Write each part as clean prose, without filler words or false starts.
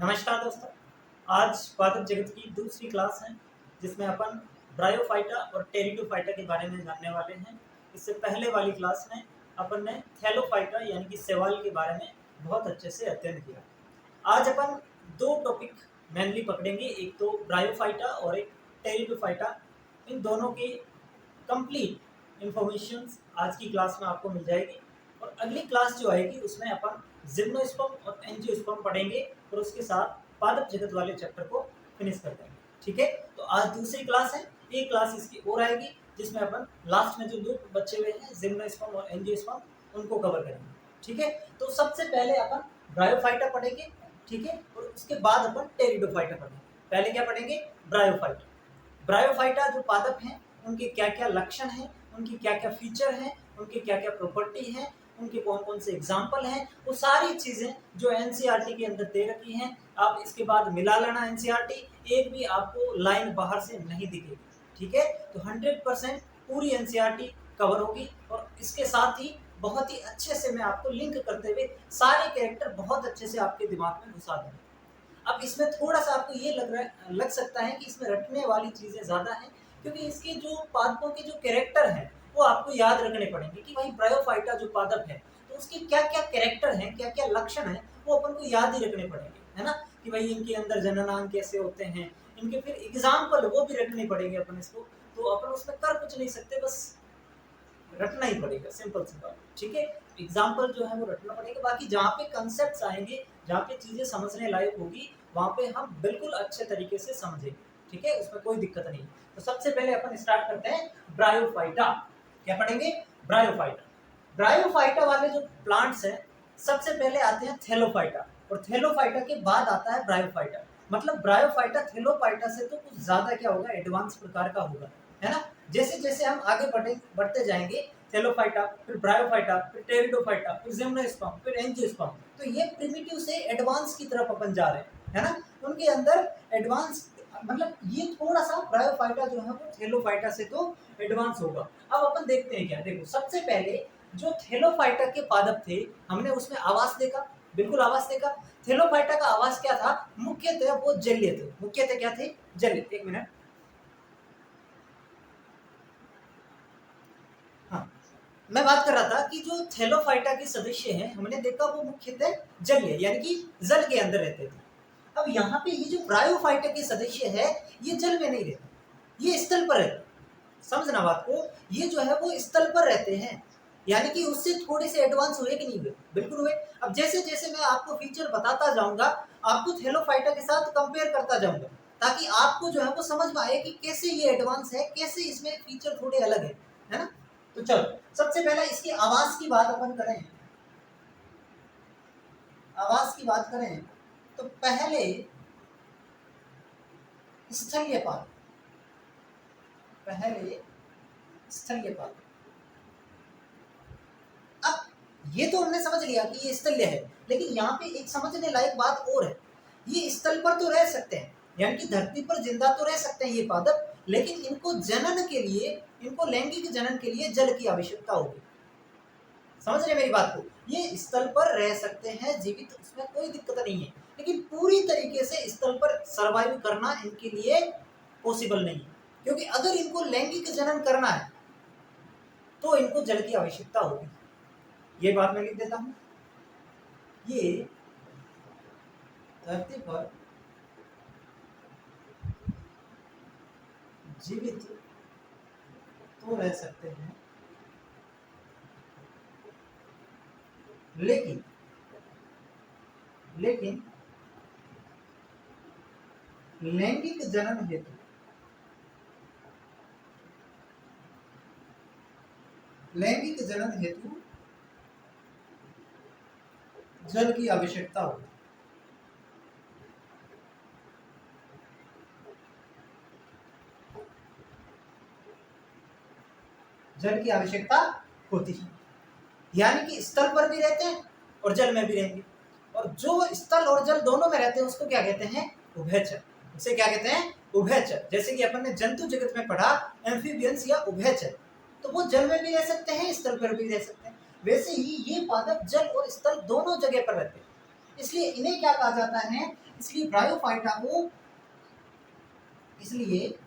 नमस्कार दोस्तों। आज पादप जगत की दूसरी क्लास है जिसमें अपन ब्रायोफाइटा और टेरिडोफाइटा के बारे में जानने वाले हैं। इससे पहले वाली क्लास में अपन ने थैलोफाइटा यानी कि शैवाल के बारे में बहुत अच्छे से अध्ययन किया। आज अपन दो टॉपिक मेनली पकड़ेंगे, एक तो ब्रायोफाइटा और एक टेरिडोफाइटा। इन दोनों की कंप्लीट इंफॉर्मेशन आज की क्लास में आपको मिल जाएगी और अगली क्लास जो आएगी उसमें अपन जिम्नोस्पर्म और एंजियोस्पर्म पढ़ेंगे और उसके साथ पादप जगत वाले चैप्टर को फिनिश कर देंगे। ठीक है, तो आज दूसरी क्लास है, एक क्लास इसकी और आएगी जिसमें अपन लास्ट में जो दो बचे हुए हैं जिम्नोस्पर्म और एंजियोस्पर्म उनको कवर करेंगे। ठीक है, तो सबसे पहले अपन ब्रायोफाइटा पढ़ेंगे। ठीक है, और उसके बाद अपन टेरिडोफाइटा पढ़ेंगे। पहले क्या पढ़ेंगे? ब्रायोफाइटा। ब्रायोफाइटा जो पादप हैं उनके क्या क्या लक्षण हैं, उनकी क्या क्या फीचर हैं, उनकी क्या क्या प्रॉपर्टी हैं, उनके कौन कौन से एग्जाम्पल हैं, वो सारी चीज़ें जो एनसीईआरटी के अंदर दे रखी हैं। आप इसके बाद मिला लेना एनसीईआरटी, एक भी आपको लाइन बाहर से नहीं दिखेगी। ठीक है, तो 100% पूरी एनसीईआरटी कवर होगी और इसके साथ ही बहुत ही अच्छे से मैं आपको लिंक करते हुए सारे कैरेक्टर बहुत अच्छे से आपके दिमाग में घुसा दूंगा। अब इसमें थोड़ा सा आपको ये लग सकता है कि इसमें रटने वाली चीज़ें ज़्यादा हैं, क्योंकि इसके जो पादपों के जो कैरेक्टर हैं वो आपको याद रखने पड़ेंगे कि भाई ब्रायोफाइटा जो पादप है तो उसके क्या क्या कैरेक्टर हैं, क्या क्या लक्षण हैं, वो अपन को याद ही रखने पड़ेंगे, है ना। कि भाई इनके अंदर जननांग कैसे होते हैं, इनके फिर एग्जाम्पल वो भी रखने पड़ेंगे अपन इसको। तो अपन उसमें कर कुछ नहीं सकते, बस रटना ही पड़ेगा, सिंपल सी बात। ठीक है, एग्जाम्पल जो है वो रटना पड़ेगा। बाकी जहाँ पे कंसेप्ट आएंगे, जहाँ पे चीज़ें समझने लायक होगी, वहाँ पे हम बिल्कुल अच्छे तरीके से समझेंगे। ठीक है, उसमें कोई दिक्कत नहीं। तो सबसे पहले अपन स्टार्ट करते हैं ब्रायोफाइटा। क्या पढ़ेंगे? ब्रायोफाइटा। ब्रायोफाइटा वाले जो प्लांट्स हैं सबसे पहले आते हैं थैलोफाइटा और थैलोफाइटा के बाद आता है ब्रायोफाइटा। मतलब ब्रायोफाइटा थैलोफाइटा से तो कुछ ज्यादा क्या होगा, एडवांस प्रकार का होगा, है ना। जैसे जैसे हम आगे बढ़ते जाएंगे, थैलोफाइटा, फिर ब्रायोफाइटा, फिर टेरिडोफाइटा, फिर जिम्नोस्पर्म, फिर एंजियोस्पर्म, तो ये प्रिमिटिव से एडवांस की तरफ अपन जा रहे हैं, है ना। उनके अंदर एडवांस मतलब ये थोड़ा सा ब्रायोफाइटा जो है वो थैलोफाइटा से तो एडवांस होगा। अब अपन देखते हैं क्या। देखो, सबसे पहले जो थैलोफाइटा के पादप थे हमने उसमें आवास देखा, बिल्कुल आवास देखा। थैलोफाइटा का आवास क्या था? मुख्यतः वो जलीय थे। मुख्यतः क्या थे? जलीय। एक मिनट, हाँ, मैं बात कर रहा था कि जो थैलोफाइटा के सदस्य हैं हमने देखा वो मुख्यतः जलीय यानी कि जल के अंदर रहते थे। अब यहाँ पे ये जो ब्रायोफाइटा के सदस्य है ये जल में नहीं रहते, ये स्थल पर रहते। समझना बात को, ये जो है वो स्थल पर रहते हैं, यानी कि उससे थोड़े से एडवांस हुए कि नहीं हुए? बिल्कुल हुए। अब जैसे जैसे मैं आपको फीचर बताता जाऊंगा, आपको थैलोफाइटा के साथ कंपेयर करता जाऊंगा, ताकि आपको जो है वो समझ में आए कि कैसे ये एडवांस है, कैसे इसमें फीचर थोड़े अलग है ना। तो चलो, सबसे पहले इसकी आवाज की बात अपन करें। आवाज की बात करें तो पहले स्थलीय पादप, पहले स्थलीय पादप। अब ये तो हमने समझ लिया कि ये स्थल्य है, लेकिन यहाँ पे एक समझने लायक बात और है। ये स्थल पर तो रह सकते हैं, यानी कि धरती पर जिंदा तो रह सकते हैं ये पादप, लेकिन इनको जनन के लिए, इनको लैंगिक जनन के लिए जल की आवश्यकता होगी। समझ रहे मेरी बात को? ये स्थल पर रह सकते हैं जीवित, उसमें कोई दिक्कत नहीं है, लेकिन पूरी तरीके से स्थल पर सरवाइव करना इनके लिए पॉसिबल नहीं है, क्योंकि अगर इनको लैंगिक जनन करना है तो इनको जल की आवश्यकता होगी। ये बात मैं लिख देता हूं। ये धरती पर जीवित तो रह सकते हैं, लेकिन लैंगिक जनन हेतु जल की आवश्यकता होगी। जल की आवश्यकता होती है, यानी कि स्थल पर भी रहते हैं और जल में भी रहेंगे, और जो स्थल और जल दोनों में रहते हैं उसको क्या कहते हैं? उभयचर। उसे क्या कहते हैं? उभयचर। जैसे कि अपन ने जंतु जगत में पढ़ा एम्फीबियंस या उभयचर, तो वो जल में भी रह सकते हैं, स्थल पर भी रह सकते हैं। वैसे ही ये पादप जल और स्थल दोनों जगह पर रहते हैं। इसलिए इन्हें क्या कहा जाता है, इसलिए ब्रायोफाइटा को, इसलिए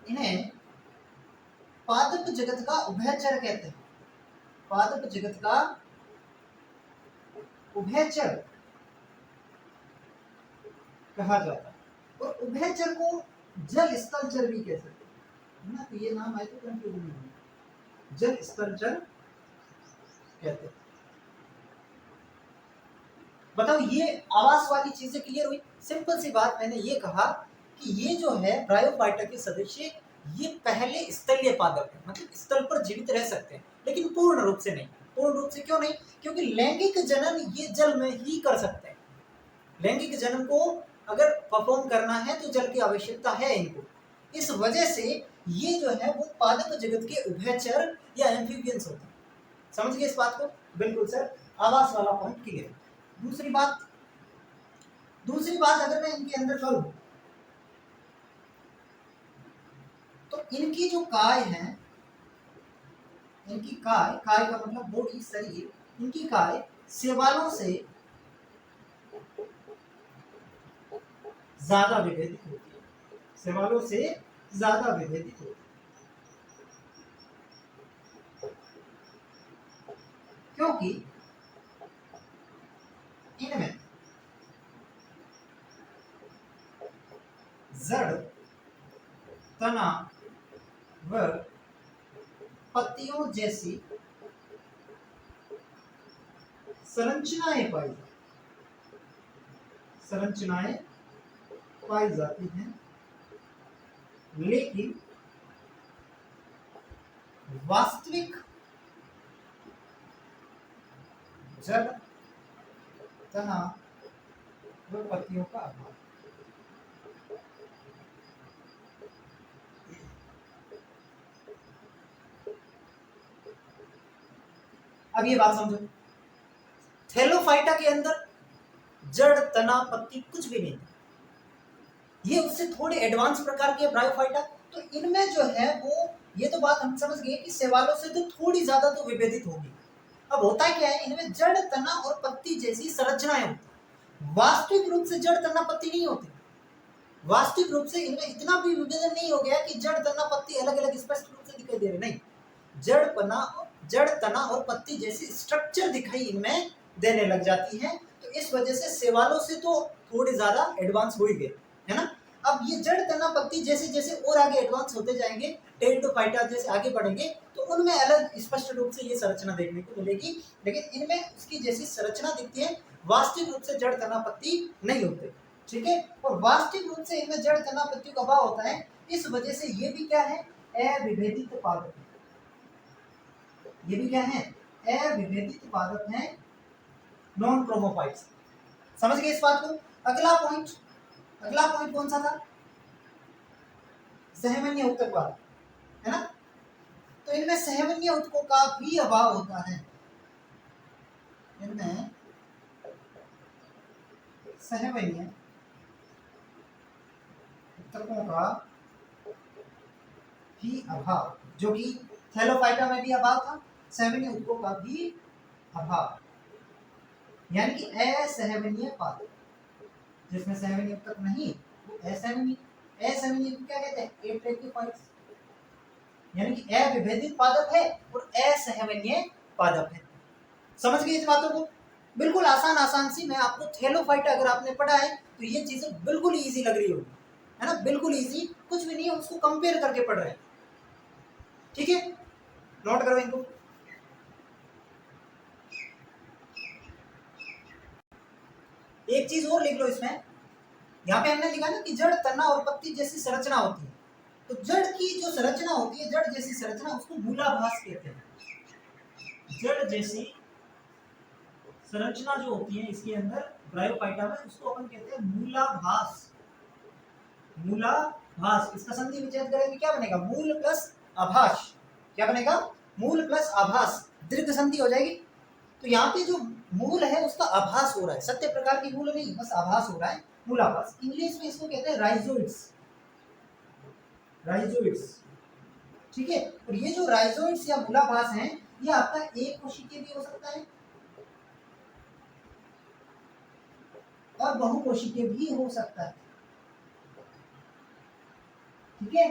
इन्हें पादप जगत का उभयचर कहते हैं। पादप जगत का उभयचर कहा जाता है। और उभयचर को जल स्थलचर भी कह सकते हैं ना, तो ये नाम आए तो कंफ्यूजन नहीं होगा। जल स्थलचर कहते हैं। बताओ ये आवास वाली चीजें क्लियर हुई। सिंपल सी बात, मैंने ये कहा कि ये जो है ब्रायोफाइटा के सदस्य ये पहले स्थलीय पादप है, मतलब स्थल पर जीवित रह सकते हैं, लेकिन पूर्ण रूप से नहीं। पूर्ण रूप से क्यों नहीं? क्योंकि लैंगिक जनन ये जल में ही कर सकते हैं। लैंगिक जनन को अगर परफॉर्म करना है तो जल की आवश्यकता है इनको। इस वजह से ये जो है वो पादप जगत के उभयचर या एम्फीबियंस होते हैं। समझ गए इस बात को? बिल्कुल सर, आवास वाला पॉइंट क्लियर। दूसरी बात अगर मैं इनके अंदर करूं तो इनकी जो काय है, इनकी काय का मतलब बॉडी, शरीर, इनकी काय शैवालों से ज्यादा विभेदित होती है। शैवालों से ज्यादा विभेदित होती है। क्योंकि इनमें जड़, तना व पत्तियों जैसी संरचनाएं पाई जाती हैं, लेकिन वास्तविक जड़, तना व पत्तियों का अभाव। अब ये बात समझो, थैलोफाइटा के अंदर जड़, तना, पत्ती कुछ भी नहीं, ये उससे थोड़े एडवांस प्रकार के ब्रायोफाइटा। तो इनमें जो है वो, ये तो बात हम समझ गए कि शैवालों से तो थोड़ी ज्यादा तो विभेदित होगी। अब होता क्या है, इनमें जड़, तना और पत्ती जैसी संरचनाएं होती। वास्तविक रूप से जड़, तना, पत्ती नहीं होती। वास्तविक रूप से इनमें इतना भी विभेदन नहीं हो गया कि जड़, तना, पत्ती अलग अलग स्पष्ट रूप से दिखाई दे रहे, नहीं। जड़, तना और पत्ती जैसी स्ट्रक्चर दिखाई इनमें देने लग जाती है। तो इस वजह से शैवालों से तो थोड़े ज्यादा एडवांस हो ही गए, है ना। अब ये जड़, तना, पत्ती जैसे जैसे और आगे एडवांस होते जाएंगे, टेरिडोफाइटा जैसे आगे बढ़ेंगे, तो उनमें अलग स्पष्ट रूप से ये संरचना देखने को मिलेगी, लेकिन इनमें उसकी जैसी संरचना दिखती है। वास्तविक रूप से जड़, तना, पत्ती नहीं होते, ठीक है। और वास्तविक रूप से इनमें जड़, तना, पत्ती का अभाव होता है। इस वजह से ये भी क्या है, अविभेदित पादप। ये भी क्या है, अविभेदित पादप है, नॉन क्रोमोफाइट्स। समझ गए इस बात को? अगला पॉइंट कौन सा था? सहवन्य ऊतक वाला, है ना। तो इनमें सहवन्य ऊतकों का भी अभाव होता है। इनमें सहवन्य ऊतकों का भी अभाव, जो कि थैलोफाइटा में भी अभाव था, सहवन्य ऊतकों का भी अभाव, यानी कि असहवनीय पादप। जिसमें सहवनीय ऊतक नहीं, वो असहवनीय को क्या कहते हैं, एट्रेक्टिफाइट्स, यानी कि अविभेदित पादप है और असहवनीय पादप है। समझ गए इस बातों को? बिल्कुल आसान सी। मैं आपको थैलोफाइटा अगर आपने पढ़ा है तो ये चीजें बिल्कुल इजी लग रही होगी, है ना। बिल्कुल इजी, कुछ भी नहीं है, उसको कंपेयर करके पढ़ रहे हैं, ठीक है। नोट करो इनको। एक चीज और लिख लो इसमें, यहाँ पे हमने लिखा ना कि जड़, तना और पत्ती जैसी संरचना होती है। तो जड़ की जो संरचना होती है, जड़ जैसी संरचना, उसको मूलाभास कहते हैं। जड़ जैसी संरचना जो होती है इसके अंदर ब्रायोफाइटा में, उसको अपन कहते हैं मूलाभास। मूलाभास, इसका संधि विच्छेद करेंगे, क्या बनेगा, मूल प्लस आभास। क्या बनेगा, मूल प्लस आभास, दीर्घ संधि हो जाएगी। तो यहाँ पे जो मूल है उसका आभास हो रहा है, सत्य प्रकार की मूल नहीं, बस आभास हो रहा है, मूलाभास। इंग्लिश में इसको कहते हैं राइजोइड्स, ठीक है। और ये जो राइजोइड्स या मूलाभास हैं, ये आपका एक कोशिकीय भी हो सकता है, और बहुकोशिकीय भी हो सकता है। ठीक है,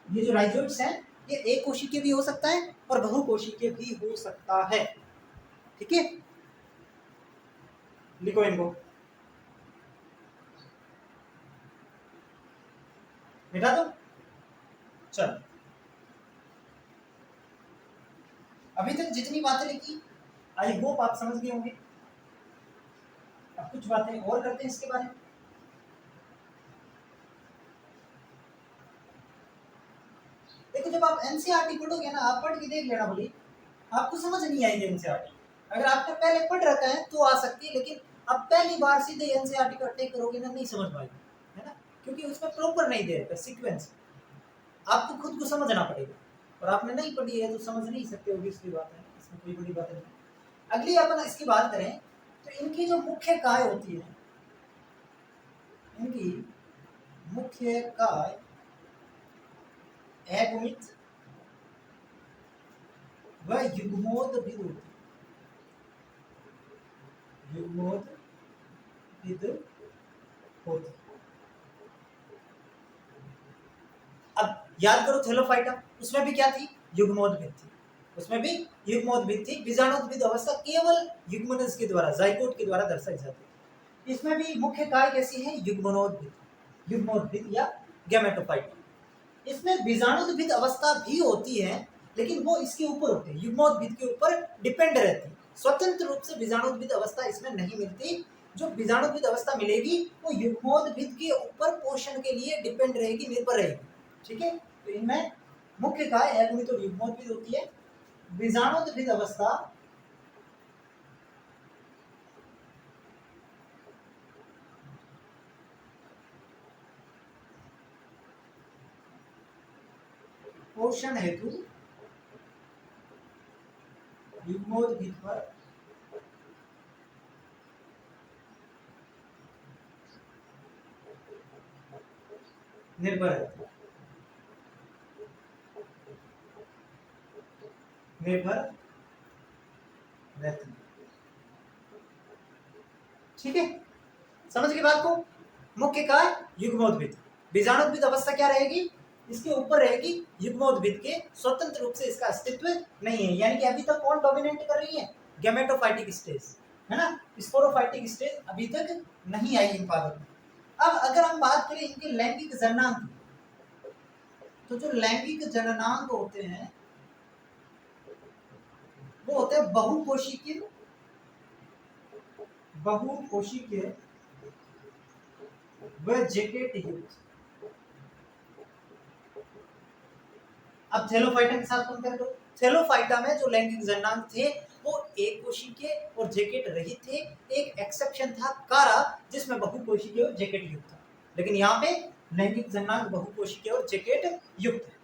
ये जो राइजोइड्स हैं ये एक कोशिकीय भी हो सकता है और बहुकोशिकीय भी हो सकता है। ठीक है, लिखो इनको, मिटा दो। चल, अभी तक जितनी बातें लिखी आई होप आप समझ गए होंगे। अब कुछ बातें और करते हैं इसके बारे में। देखो, जब आप एनसीईआरटी पढ़ोगे ना, आप पढ़ के देख लेना बोली, आपको समझ नहीं आएगी एनसीईआरटी। अगर आपने पहले पढ़ रखा है तो आ सकती है, लेकिन अब पहली बार सीधे एनसीईआरटी को टेक करोगे ना, नहीं समझ पाएगी, है ना, क्योंकि उसमें प्रॉपर नहीं दे रखा सीक्वेंस। आपको खुद को समझना पड़ेगा, और आपने नहीं पढ़ी है तो समझ नहीं सकते होगी, इसकी बात है, इसमें कोई बड़ी बात नहीं। अगली अपन इसकी बात करें तो इनकी जो मुख्य काय होती है, इनकी मुख्य काय एगुणित व युग्मोद्भिद होती है। युग्मोद्भिद होती है। अब याद करो थैलोफाइटा, उसमें भी क्या थी, युग्मोद्भिद थी, उसमें भी युग्मोद्भिद थी। बीजाणुद्भिद अवस्था केवल युग्मनज के द्वारा, जाइगोट के द्वारा दर्शाई जाती है। इसमें भी मुख्य काय कैसी है, युग्मनोद्भिद, युग्मोद्भिद या गैमेटोफाइटा। इसमें बीजाणुद्भिद अवस्था भी होती है, लेकिन वो इसके ऊपर होते हैं, युग्मोद्भिद के ऊपर डिपेंड रहती है। स्वतंत्र रूप से बीजाणुद्भिद अवस्था इसमें नहीं मिलती। जो बीजाणुद्भिद अवस्था मिलेगी वो युग्मोद्भिद के ऊपर पोषण के लिए डिपेंड रहेगी, निर्भर रहेगी। ठीक है, तो इनमें मुख्य काय एगुणित और युग्मोद्भिद होती है। बीजाणुद्भिद अवस्था पोषण हेतु युग्मोद्भिद पर निर्भर रहती है, निर्भर रहती है। ठीक है, समझ गए बात को। मुख्य काय युग्मोद्भिद, बीजाणुद्भिद अवस्था क्या रहेगी, इसके ऊपर रहेगी, युग्मोद्भिद के स्वतंत्र रूप से इसका अस्तित्व नहीं है। यानी कि अभी तक कौन डोमिनेट कर रही है, गैमेटोफाइटिक स्टेज, है ना, स्पोरोफाइटिक स्टेज अभी तक नहीं आई इन पादप में। अब अगर हम बात करें इनके लैंगिक जननांग की, तो जो लैंगिक जननांग होते हैं वो होते हैं बहुकोशिकीय, बहुकोशिकीय व जैकेट युक्त। अब थैलोफाइटा के साथ कंपेयर करो, थैलोफाइटा में जो लैंगिक जननांग थे वो एक कोशिकीय और जैकेट रहित थे। एक एक्सेप्शन था कारा, जिसमें बहुकोशिकीय और जैकेट युक्त था, लेकिन यहाँ पे लैंगिक जननांग बहुकोशिकीय और जैकेट युक्त है।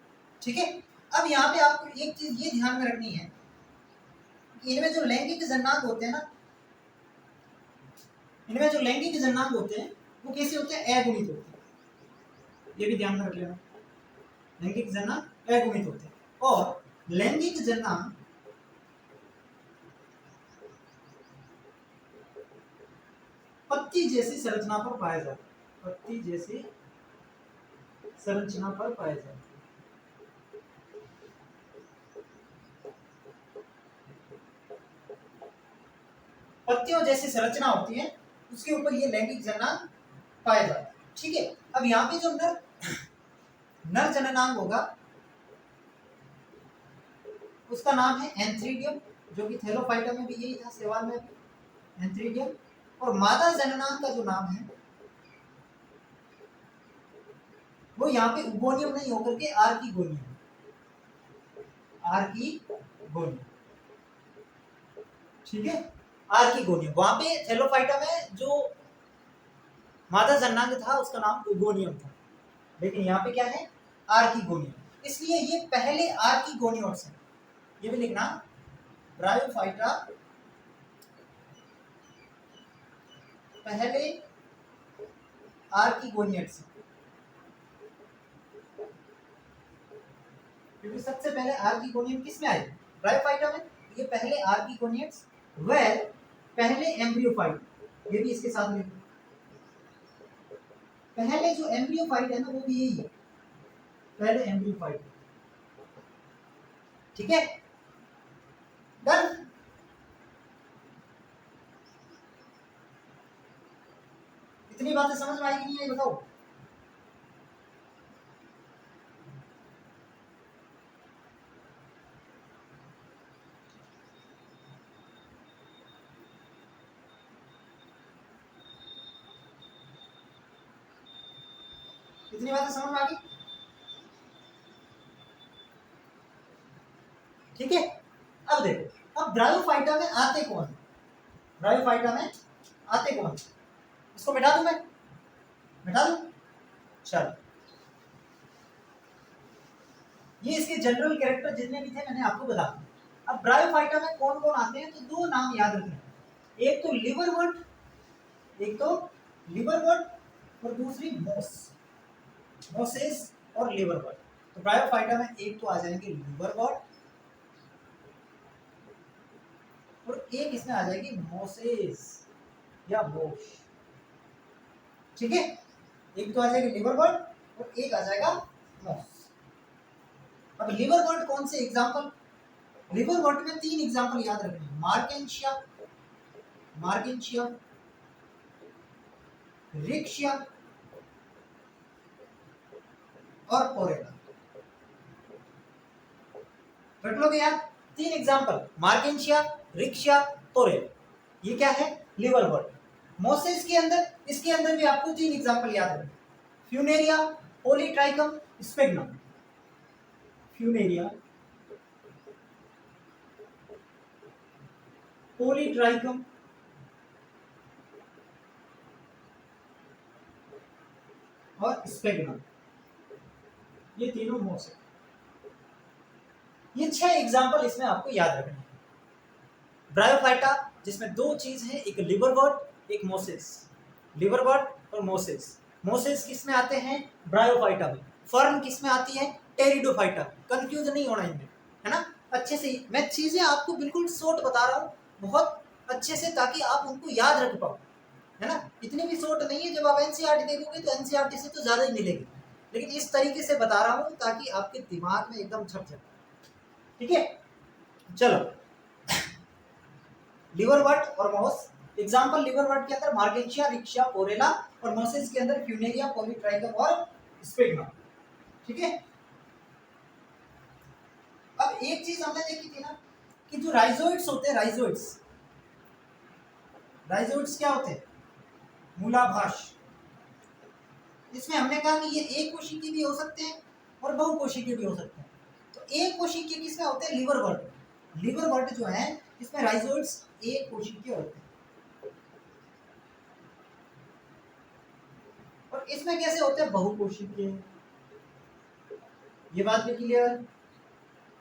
ठीक है, अब यहाँ पे आपको एक चीज ये ध्यान में रखनी है, इनमें जो लैंगिक जननांग होते हैं ना, इनमें जो लैंगिक जननांग होते हैं वो कैसे होते हैं, अगुणित होते हैं। ये भी ध्यान में रख लेना, लैंगिक जननांग अगुणित होते हैं। और लैंगिक जननांग पत्ती जैसी संरचना पर पाया जाता है, पत्ती जैसी संरचना पर पाया जाता है। पत्तियों जैसी संरचना होती है, उसके ऊपर ये लैंगिक जननांग पाया जाता है। ठीक है, अब यहाँ पे जो नर जननांग होगा उसका नाम है एंथ्रीडियम, जो कि थैलोफाइटा में भी यही था, शैवाल में भी एंथ्रीडियम। और मादा जननांग का जो नाम है वो यहाँ पे उगोनियम नहीं होकर के आर्किगोनियम, आर्किगोनियम। ठीक है, आर्किगोनियम। वहां पे थैलोफाइटा में जो मादा जननांग था उसका नाम उगोनियम था, लेकिन यहाँ पे क्या है, आर्किगोनियम। इसलिए ये पहले आर्किगोनियोट्स हैं, ये भी लिखना, ब्रायोफाइटा पहले आर्किगोनियट्स, क्योंकि सबसे पहले आर्किगोनियम किस में आए, ब्रायोफाइटा में। ये पहले आर्किगोनियट्स व पहले एम्ब्रियोफाइट, ये भी इसके साथ लिखो, पहले जो एम्ब्रियोफाइट है ना वो भी यही है, पहले एम्ब्रियोफाइट। ठीक है, डन। इतनी बातें समझ में आएगी नहीं आई बताओ? इतनी बातें समझ में आ गई? ठीक है, अब देखो, अब ब्रायोफाइटा में आते कौन है? ब्रायोफाइटा में आते कौन? इसको मिटा दूं मैं, मिटा दूं? चलो, ये इसके जनरल कैरेक्टर जितने भी थे मैंने आपको बता दिया। अब ब्रायोफाइटा में कौन कौन आते हैं, तो दो नाम याद रखना, एक तो लिवरवर्ट, एक तो लिवरवर्ट और दूसरी मोसेस और लिवरवर्ट। तो ब्रायोफाइटा में एक तो आ जाएंगे लिवरवर्ट और एक इसमें आ जाएगी मोसेस या मोश। ठीक है, एक तो आ जाएगा लिवरवर्ट और एक आ जाएगा मोस। अब लिवरवर्ट कौन से एग्जांपल? लिवरवर्ट में 3 एग्जांपल याद रखने, मार्केंशिया, मार्केंशिया, रिक्शिया और पोरेला। रख लोगे यार, 3 एग्जांपल, मार्केंशिया, रिक्शिया, पोरेला। ये क्या है? लिवरवर्ट। मोसेस के अंदर, इसके अंदर भी आपको 3 एग्जांपल याद रखने, Funaria, Polytrichum, sphagnum. Funaria, Polytrichum और स्पेग्नम, ये तीनों मोस है। ये 6 एग्जांपल इसमें आपको याद रखने हैं। ब्रायोफाइटा जिसमें 2 चीज है, एक लिवरवर्ट एक मोसेस। लिवरवर्ट और मोसेस। मोसेस किस में आते हैं? ब्रायोफाइटा में। फर्न किस में आती है? टेरिडोफाइटा। कंफ्यूज नहीं होना इनमें, है ना? अच्छे से मैं चीजें आपको बिल्कुल शॉर्ट बता रहा हूँ, बहुत अच्छे से, ताकि आप उनको याद रख पाओ, है ना? इतनी भी शॉर्ट नहीं है, जब आप एनसीईआरटी देखोगे तो एनसीईआरटी से तो ज्यादा ही मिलेगी, लेकिन इस तरीके से बता रहा हूँ ताकि आपके दिमाग में एकदम छप जाए। ठीक है, चलो, लिवरवर्ट और मोस एग्जांपल। लिवरवर्ट के अंदर मार्केंशिया, रिक्शिया, पोरेला और मोसेस के अंदर फ्यूनेरिया, पॉलीट्राइकम और स्पेग्नम। ठीक है, अब एक चीज हमने देखी थी ना कि जो राइजोइड्स होते हैं, राइजोइड्स, राइजोइड्स क्या होते हैं? मूलाभास। इसमें हमने कहा कि ये एक कोशिकीय भी हो सकते हैं और बहुकोशिकीय भी हो सकते हैं। तो एक कोशिकीय किसमें होते हैं? लिवरवर्ट। लिवरवर्ट जो है इसमें राइजोइड्स एक कोशिकीय होते हैं। और इसमें कैसे होते हैं? बहुकोशिकीय। ये बात भी क्लियर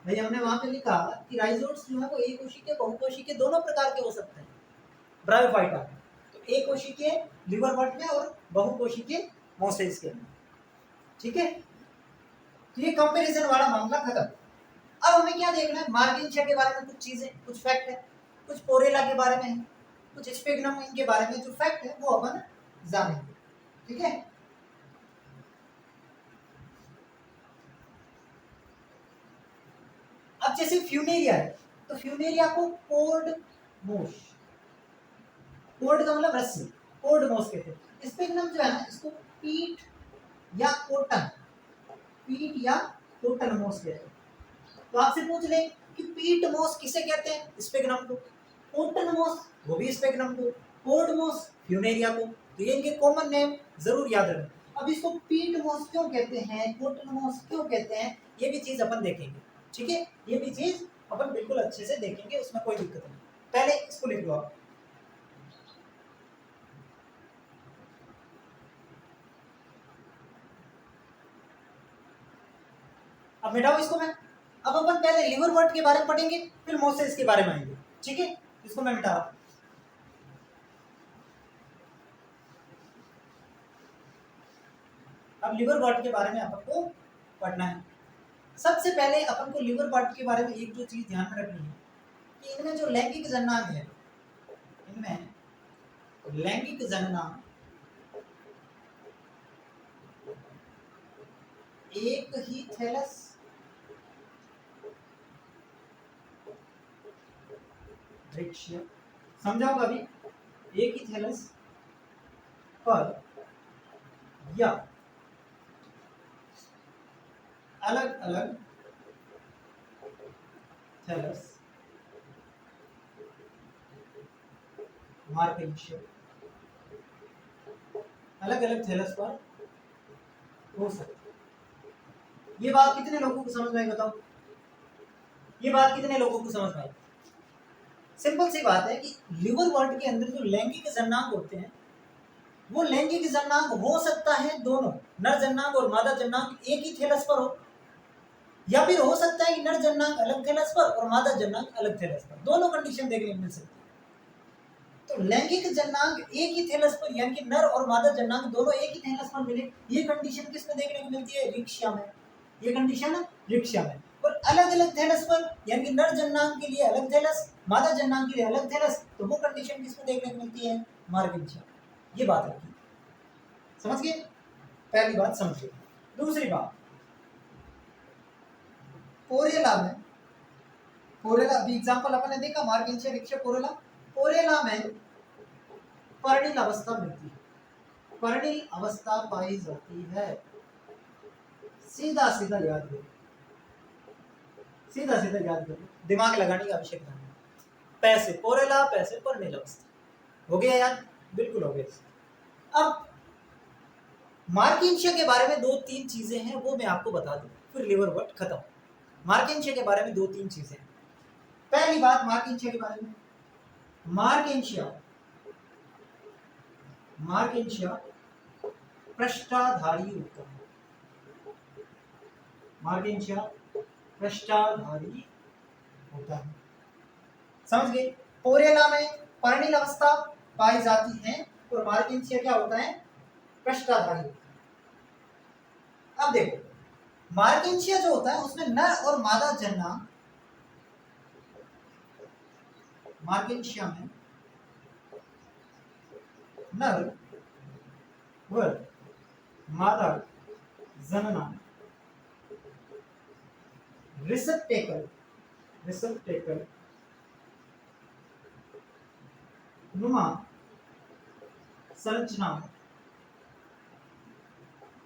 भाई? हमने वहां पे लिखा कि राइजोइड्स जो है वो एक कोशिकीय बहुकोशिकीय दोनों प्रकार के हो सकते हैं ब्रायोफाइटा। तो एक कोशिकीय लिवरवर्ट में और बहुकोशिकीय मोसेस के अंदर। ठीक है, तो ये कंपैरिजन वाला मामला खत्म। अब हमें क्या देखना है? मार्केंशिया के बारे में कुछ चीजें, कुछ फैक्ट है, कुछ पोरेला के बारे में है, कुछ स्पेग्नम इनके बारे में जो फैक्ट है वो अपन जानेंगे। ठीक है, अब जैसे फ्यूनेरिया है तो फ्यूनेरिया को कोर्ड मोस, कोर्ड का मतलब रस्सी, कोर्ड मोस कहते हैं। स्पेग्नम जो है ना इसको पीट या कोटन, पीट या कोटन मोस कहते हैं। तो आपसे पूछ ले कि पीट मोस किसे कहते हैं? स्पेग्नम को। कोटन मोस वो भी स्पेग्नम को। कोर्ड मोस फ्यूनेरिया को। तो ये इनके कॉमन नेम जरूर याद रखना। अब इसको पीट मोस क्यों कहते हैं, कोटन मोस क्यों कहते हैं, ये भी चीज अपन देखेंगे। ठीक है, ये भी चीज अपन बिल्कुल अच्छे से देखेंगे, उसमें कोई दिक्कत नहीं। पहले इसको लिख लो आप। अब मिटाओ इसको मैं। अब अपन पहले लिवरवर्ट के बारे में पढ़ेंगे, फिर मोसेस के बारे में आएंगे। ठीक है, इसको मैं मिटा रहा हूं। अब लिवरवर्ट के बारे में अपन को पढ़ना है। सबसे पहले अपन को लिवरवर्ट के बारे में एक जो चीज ध्यान में रखनी है कि इनमें जो लैंगिक जननांग है, इनमें लैंगिक जननांग एक ही थैलस वृक्षीय, समझाओ अभी, एक ही थैलस पर या अलग अलग थैलस मार्केंशिया, अलग अलग थैलस पर हो सकता है। ये बात कितने लोगों को समझ में आई बताओ, ये बात कितने लोगों को समझ में आई? सिंपल सी बात है कि लिवर वर्ट के अंदर जो लैंगिक जननांग होते हैं, वो लैंगिक जननांग हो सकता है दोनों, नर जननांग और मादा जननांग एक ही थैलस पर हो, या फिर हो सकता है कि नर जननांग अलग थैलस पर और मादा जननांग अलग थैलस पर, दोनों कंडीशन देखने को मिल सकती है। तो लैंगिक जननांग एक ही थैलस पर, यानी कि नर और मादा जननांग दोनों एक ही थैलस पर मिले, ये कंडीशन किसमें देखने को मिलती है? रिक्शा में। ये कंडीशन है रिक्शा में। और अलग अलग थैलस पर, यानी कि नर जननांग के लिए अलग थैलस, मादा जननांग के लिए अलग थैलस, तो वो कंडीशन किसमें देखने को मिलती है? मार्गिंशिया। ये बात रखिए, समझ गए? पहली बात समझ गए। दूसरी बात, पोरेला में, पोरेला अभी एग्जांपल अपन ने देखा, मार्गिंशिया, रिक्शा, पोरेला। पोरेला में परिणील अवस्था मिलती है, परिणील अवस्था पाई जाती है। सीधा सीधा याद करो, सीधा सीधा याद करो, दिमाग लगाने की आवश्यकता नहीं। पैसे पोरेला, पैसे परिणील अवस्था, हो गया याद? बिल्कुल हो गया। अब मार्किंशिया के बारे में दो तीन चीजें हैं, वो मैं आपको बता दूं, फिर लिवर वर्ट खत्म। मार्किंशिया के बारे में दो तीन चीजें। पहली बात मार्किंशिया के बारे में, मार्किंशिया, मार्किंशिया पृष्ठाधारी होता है, मार्किंशिया पृष्ठाधारी होता है, समझ गए? पोरेला में परिणील अवस्था पाई जाती है और मार्किंशिया क्या होता है? पृष्ठाधारी। अब देखो, मार्किंशिया जो होता है उसमें नर और मादा जननांग, मार्किंशिया में नर व मादा जननांग रिसेप्टेकल, रिसेप्टेकल नुमा संरचना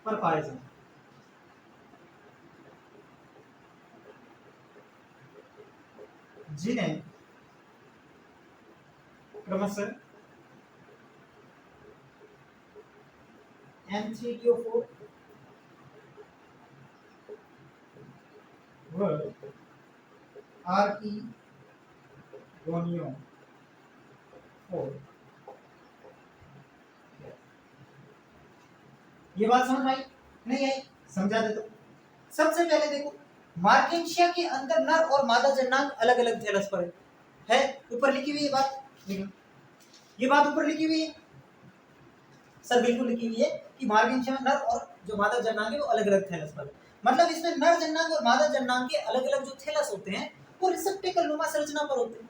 पर पाए जाते, जिन्हें क्रमशः एंथ्रीडियोफोर व आर्किगोनियोफोर। ये बात समझ आई नहीं आई? समझा दे तो। सबसे पहले देखो, मार्किंशिया के अंदर नर और मादा जननांग अलग अलग थैलस पर है, ऊपर लिखी हुई है बात, ये बात ऊपर लिखी हुई है सर, बिल्कुल लिखी हुई है कि मार्किंशिया में नर और जो मादा जननांग है वो अलग अलग थैलस पर है। मतलब इसमें नर जननांग और मादा जननांग के अलग अलग जो थैलस होते हैं वो रिसेप्टेकल नुमा संरचना पर होते हैं।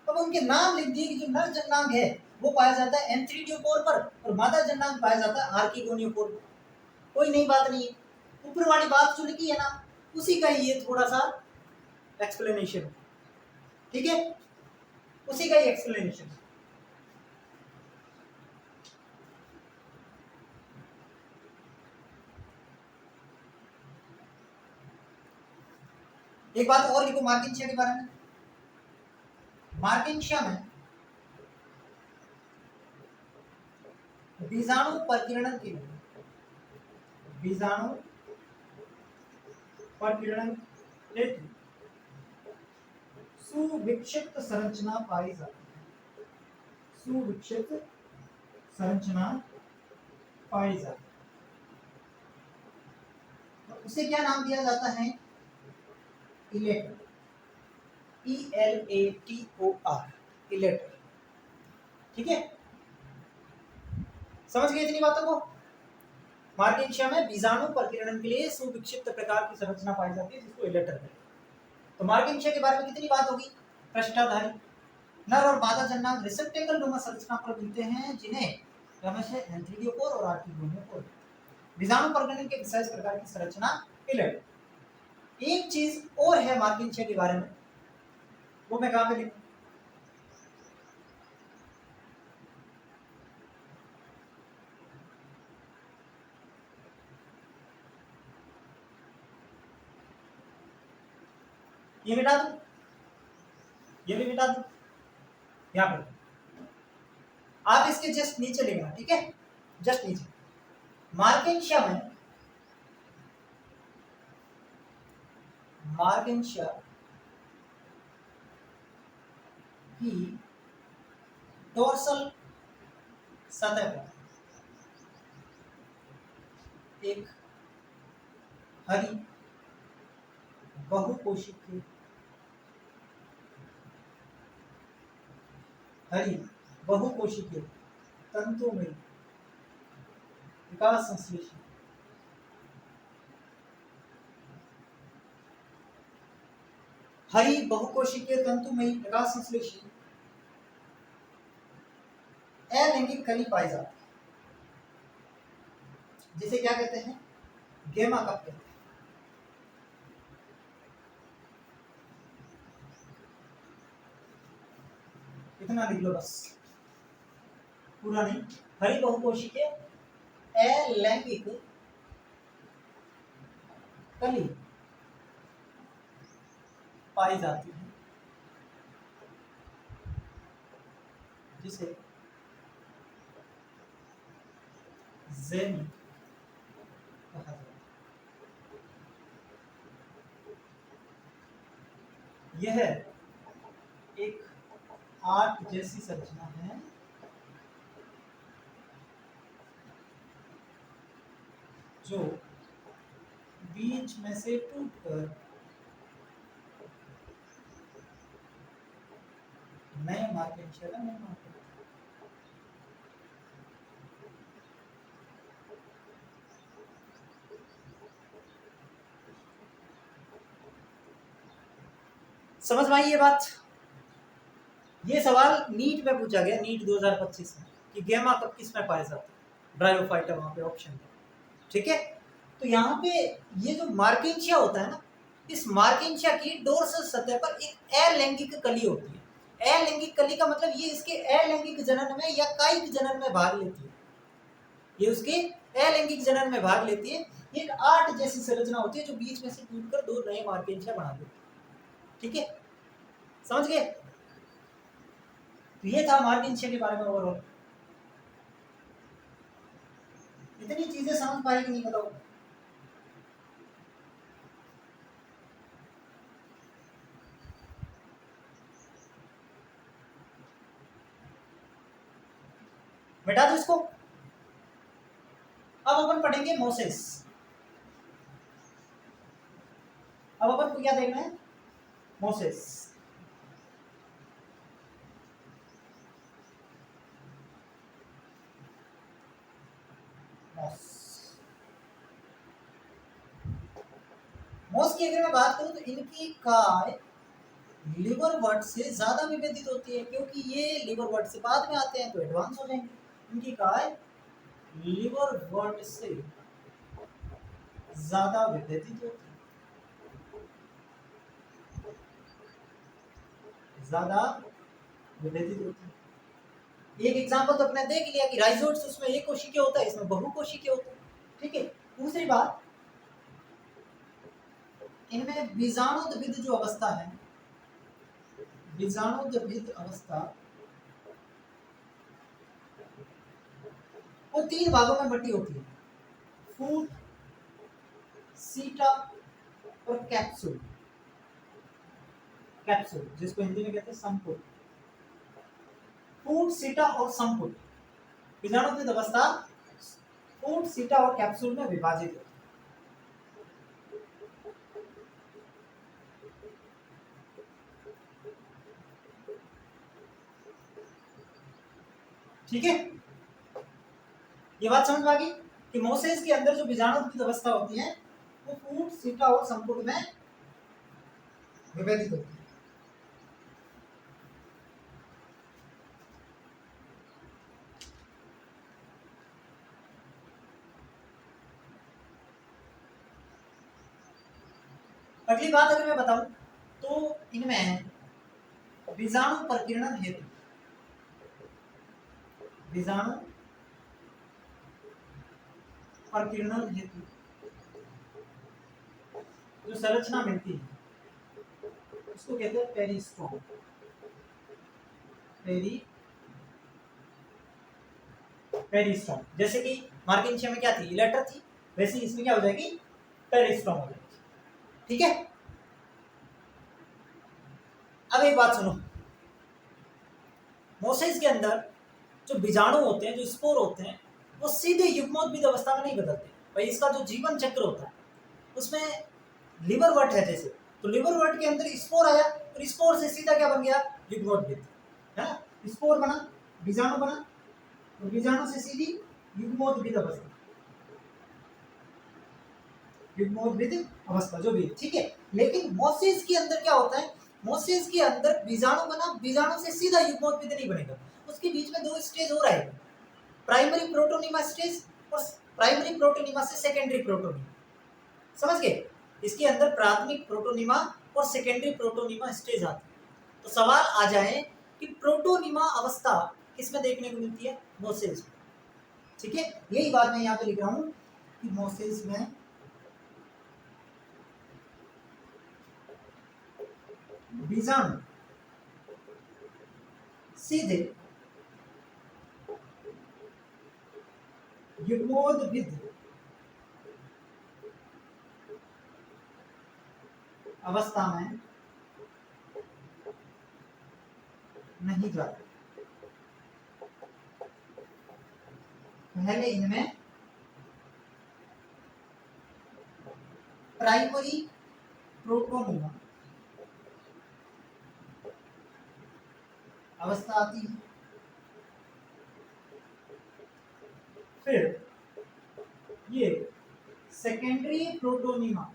अब उनके नाम लिख दिए कि जो नर जननांग है वो पाया जाता है एंथ्रीडियोफोर पर और मादा जननांग पाया जाता है आर्किगोनियोफोर पर। कोई नई बात नहीं है, ऊपर वाली बात जो लिखी है ना उसी का ही ये थोड़ा सा एक्सप्लेनेशन, ठीक है? उसी का ही एक्सप्लेनेशन। एक बात और लिखो मार्किंशिया के बारे में, मार्किंशिया में बीजाणु परिकिरणन के लिए, बीजाणु परिकिरणन हेतु सुविक्षिप्त संरचना पाई जाती है, सुविक्षिप्त संरचना पाई जाती है। तो उसे क्या नाम दिया जाता है? इलेटर, ELATOR, इलेटर, ठीक है? समझ गए इतनी बातों को? मार्किंशिया में बीजाणु परिकिरणन के लिए सुविक्षिप्त प्रकार की संरचना पाई जाती है जिसको इलेटर कहते हैं। तो मार्किंशिया के बारे में कितनी बात होगी? पृष्ठाधारी, नर और मादा जननांग रिसेप्टेकल नुमा संरचना पर मिलते हैं, जिन्हें क्रमशः एंथ्रीडियोफोर और आर्किगोनियोफोर। बीजाणु प्रजनन के विशेष प्रकार की संरचना इलेट। एक चीज और है मार्किंशिया के बारे में, वो मैं कहां पे लिखूं? ये मिटा दूं, ये भी मिटा दूं, यहां पर आप इसके जस्ट नीचे लिखना, ठीक है, जस्ट नीचे। मार्किंशिया में, मार्किंशिया की डोर्सल सतह पर एक हरी बहुकोशिकीय, हरी बहुकोशिकीय तंतु में विकास संश्लेषण, हरी बहुकोशिकीय तंतु में विकास संश्लेषण अलैंगिक कली पाई जाती है, जिसे क्या कहते हैं? गेमा कप कहते हैं। इतना लिख लो बस, पूरा नहीं। हरी बहुकोशिकीय अलैंगिक कली पाई जाती है, जिसे जेनी कहा जाता है। यह एक आर्ट जैसी संरचना है जो बीच में से टूटकर नए मार्किंशिया का निर्माण करता है। समझ में आई ये बात? ये सवाल नीट में पूछा गया, नीट 2025 में, कि गेमा कप किस में पाया जाता है? ब्रायोफाइटा वहां पे ऑप्शन है, ठीक है। तो यहाँ पे ये जो मार्किंशिया होता है ना, इस मार्किंशिया की डोर्सल सतह पर एक अलैंगिक कली होती है। अलैंगिक कली का मतलब ये इसके अलैंगिक जनन में या कायिक जनन में भाग लेती है, ये उसके अलैंगिक जनन में भाग लेती है। एक आर्ट जैसी संरचना होती है जो बीच में से टूटकर दो नए मार्किंशिया बना देती है, ठीक है, समझ गए? तो ये था मार्किंशिया के बारे में ओवरऑल। इतनी चीजें समझ पाए कि नहीं बताओ? मिटा दो इसको। अब अपन पढ़ेंगे मोसेस। अब अपन को क्या देखना है? मोसेस। मोस की अगर मैं बात करूं तो इनकी काय लिवर वर्ट से ज्यादा विभेदित होती है, क्योंकि ये लिवर वर्ट से बाद में आते हैं तो एडवांस हो जाएंगे। इनकी काय लिवर वर्ट से ज्यादा विभेदित होती है, ज्यादा विभेदित होती है। एक एग्जांपल तो अपने देख लिया कि राइजोइड्स, उसमें एक कोशिकीय होता है, इसमें बहुकोशिकीय होता है, ठीक है। दूसरी बात, इनमें बीजाणुद्भिद जो अवस्था है, बीजाणुद्भिद अवस्था वो तीन भागों में बटी होती है, फूट, सीटा और कैप्सूल। कैप्सूल जिसको हिंदी में कहते हैं संपुट। फूट, सीटा और संपुट बीजाणुद्भिद अवस्था फूट, सीटा और कैप्सूल में विभाजित होती है, ठीक है। ये बात समझ में आ गई कि मोसेस के अंदर जो बीजाणुद्भिद अवस्था होती है वो फूट, सीटा और संपुट में विभेदित होती है। अगली बात अगर मैं बताऊं तो इनमें बीजाणु प्रकीर्णन हेतु, बीजाणु प्रकीर्णन हेतु जो संरचना मिलती है उसको कहते हैं पेरिस्टोम। पेरिस्टोम, जैसे कि मार्किंशिया में क्या थी, इलेक्टर थी, वैसे ही इसमें क्या हो जाएगी, पेरिस्टोम हो जाएगी। ठीक है, अब एक बात सुनो, मोसेस के अंदर जो बीजाणु होते हैं, जो स्पोर होते हैं, वो सीधे युग्मोद्भिद अवस्था में नहीं बदलते भाई। इसका जो जीवन चक्र होता है उसमें लिवरवर्ट है जैसे, तो लिवरवर्ट के अंदर स्पोर आया और स्पोर से सीधा क्या बन गया, युग्मोद्भिद, है ना। स्पोर बना, बीजाणु बना, और बीजाणु से सीधी युग्मोद्भिद अवस्था, युग्मोद्भिद अवस्था जो भी, ठीक है। लेकिन मोसेस के अंदर क्या होता है, मोसेस के अंदर बीजाणु बना, बीजाणु से सीधा युग्मोद्भिद नहीं बनेगा, उसके बीच में दो स्टेज हो रहा है, प्राइमरी प्रोटोनिमा स्टेज और प्राइमरी प्रोटोनिमा से सेकेंडरी प्रोटोनिमा, समझ गए। इसके अंदर प्राथमिक प्रोटोनिमा और सेकेंडरी प्रोटोनिमा स्टेज आती है। तो सवाल आ जाए कि प्रोटोनिमा अवस्था किसमें देखने को मिलती है, मोसेस में, ठीक है। यही बात मैं यहाँ पे लिख रहा हूँ कि मोसेस में बीजाणु सीधे युग्मोद्भिद अवस्था में नहीं जाते, पहले इनमें प्राइमरी प्रोटोनिमा अवस्था आती है, फिर ये सेकेंडरी प्रोटोनिमा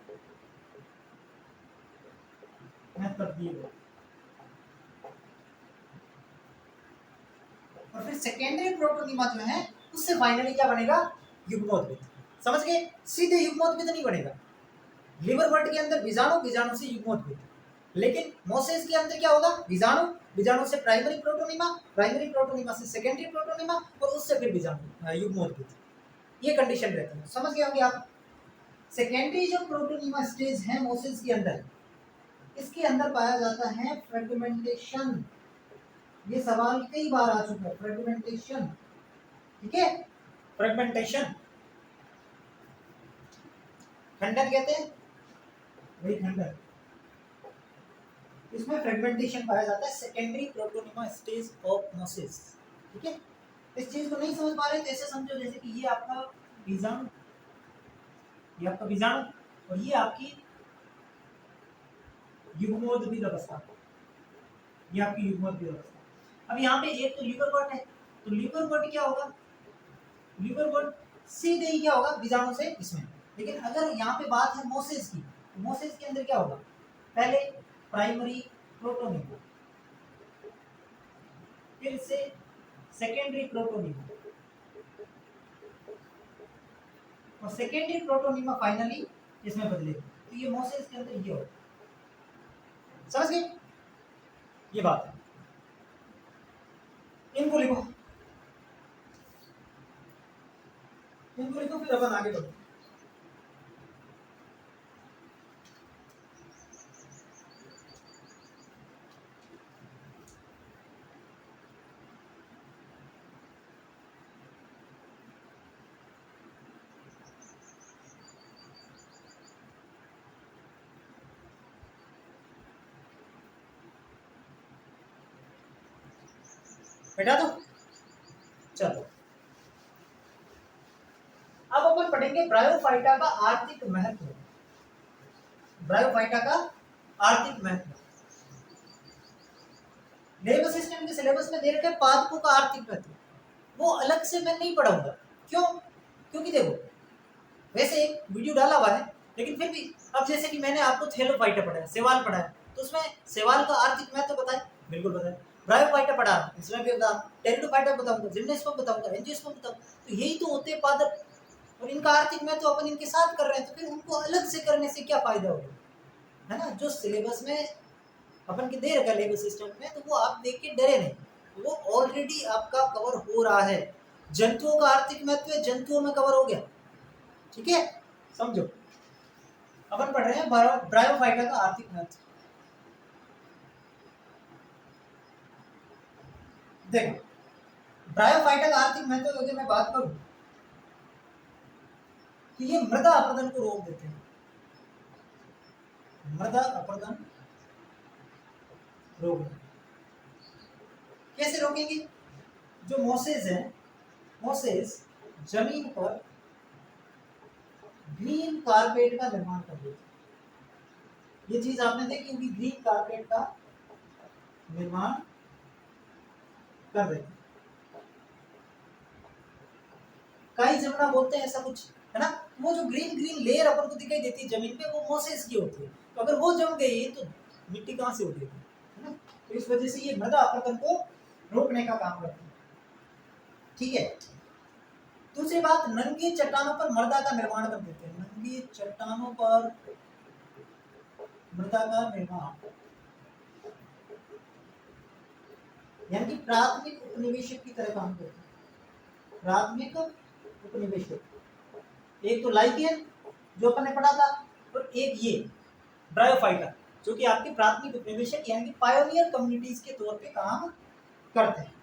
में तब्दील हो, और फिर सेकेंडरी प्रोटोनिमा जो है उससे फाइनली क्या बनेगा, युग्मोद्भिद, समझ गए। सीधे युग्मोद्भिद नहीं बनेगा, लिवरवर्ट के अंदर बीजाणु, बीजाणु से युग्मोद्भिद, लेकिन मोसेस के अंदर क्या होगा, बीजाणु, बीजाणु से प्राइमरी प्रोटोनिमा, प्राइमरी प्रोटोनिमा से सेकेंडरी प्रोटोनिमा, और उससे फिर बीजाणु, युग्मोद्भिद, ये कंडीशन रहती है, समझ गए होंगे आप। सेकेंडरी जो प्रोटोनिमा स्टेज है मोसेस के अंदर, इसके अंदर पाया जाता है फ्रेगमेंटेशन, ये सवाल कई बार आ चुका है, फ्रेगमेंटेशन, ठीक है। फ्रेगमेंटेशन खंडन कहते हैं, वही खंडन, इसमें फ्रेगमेंटेशन पाया जाता है secondary protonema stage of Moses, ठीक है। इस चीज को नहीं समझ पा रहे तो ऐसे समझो जैसे कि ये आपका बीजाणु, ये आपका बीजाणु, और ये आपकी युग्मोद्भिद अवस्था, ये आपकी युग्मोद्भिद अवस्था। अब यहाँ पे एक तो लिवरवर्ट है, तो लिवरवर्ट क्या होगा, लिवरवर्ट सीधे ही क्या होगा, बीजाणु से इसमें। लेकिन अगर यहाँ पे बात है मोसेस की, तो मोसेस के अंदर क्या होगा, पहले प्राइमरी प्रोटोनिमा, फिर से सेकेंडरी प्रोटोनिमा, और सेकेंडरी प्रोटोनिमा फाइनली इसमें बदलेगी, तो ये मोसेस के अंदर ये होगा, समझ गए, ये बात है। इनको लिखो, इनको लिखो, फिर अपन आगे बढ़ो। बैठा दो, चलो अब अपन पढ़ेंगे ब्रायोफाइटा का आर्थिक महत्व, ब्रायोफाइटा का आर्थिक महत्व। लेबर सिस्टम के सिलेबस में दे रखे पादपों का आर्थिक महत्व, वो अलग से मैं नहीं पढ़ाऊंगा, क्यों, क्योंकि देखो वैसे एक वीडियो डाला हुआ है, लेकिन फिर भी अब जैसे कि मैंने आपको थैलोफाइटा पढ़ाया, सेवाल पढ़ाया, तो उसमें सेवाल का आर्थिक महत्व बताए, बिल्कुल बताए। ब्रायोफाइटा पढ़ा, इसमें भी बता, टेरिडोफाइटा बताऊंगा, जिम्नोस्पर्म बताऊंगा, एंजियोस्पर्म बताऊंगा, तो यही तो होते हैं पादप, और इनका आर्थिक महत्व अपन इनके साथ कर रहे हैं, तो फिर उनको अलग से करने से क्या फायदा होगा, है ना, जो सिलेबस में अपन के दे रखा लेबल सिस्टम में, तो वो आप देख के डरे नहीं, वो ऑलरेडी आपका कवर हो रहा है। जंतुओं का आर्थिक महत्व है, जंतुओं में कवर हो गया, ठीक है, समझो। अपन पढ़ रहे हैं ब्रायोफाइटा का आर्थिक महत्व। देखो ब्रायोफाइटा का आर्थिक महत्व अगर मैं बात करूं तो ये मृदा अपरदन को रोक देते हैं। मृदा अपरदन रोक, कैसे रोकेंगे? जो मोसेस है, मोसेस जमीन पर ग्रीन कारपेट का निर्माण कर देते हैं। ये चीज आपने देखी होगी, ग्रीन कारपेट का निर्माण कर देते हैं। कई जमुना बोलते हैं ऐसा कुछ, है ना। वो जो ग्रीन ग्रीन लेयर अपन को दिखाई देती है जमीन पे, वो मोसेस की होती है। तो अगर वो जम गई तो मिट्टी कहाँ से उठेगी, है ना। तो इस वजह से ये मृदा अपरदन को रोकने का काम करते हैं, ठीक है। दूसरी बात, नंगी चट्टानों पर मृदा का निर्माण कर देते हैं। नंगी चट्टानों पर मृदा का निर्माण, यानी कि प्राथमिक उपनिवेशक की तरह काम करते हैं। प्राथमिक उपनिवेशक, एक तो लाइकेन जो अपन ने पढ़ा था, और एक ये ब्रायोफाइटा जो कि आपके प्राथमिक उपनिवेशक यानी कि पायोनियर कम्युनिटीज के तौर पे काम करते हैं,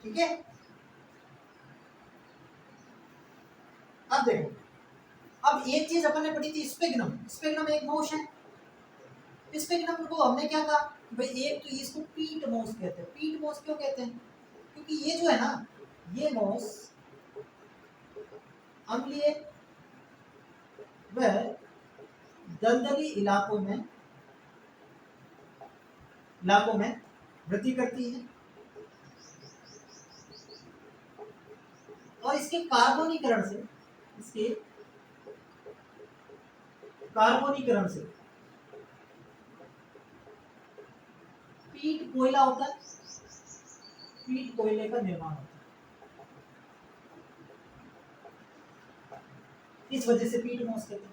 ठीक है। अब देखो, अब एक चीज अपन ने पढ़ी थी, स्पेगनम। स्पेगनम एक मोश है। स्पेगनम को हमने क्या कहा भाई, एक तो इसको पीट मोस कहते हैं। पीट मोस क्यों कहते हैं? क्योंकि ये जो है ना, ये मोस अम्लीय व दलदली इलाकों में वृद्धि करती है, और इसके कार्बोनीकरण से पीट कोयला होता है, पीट कोयले का निर्माण होता है। इस वजह से पीट मोस कहते हैं।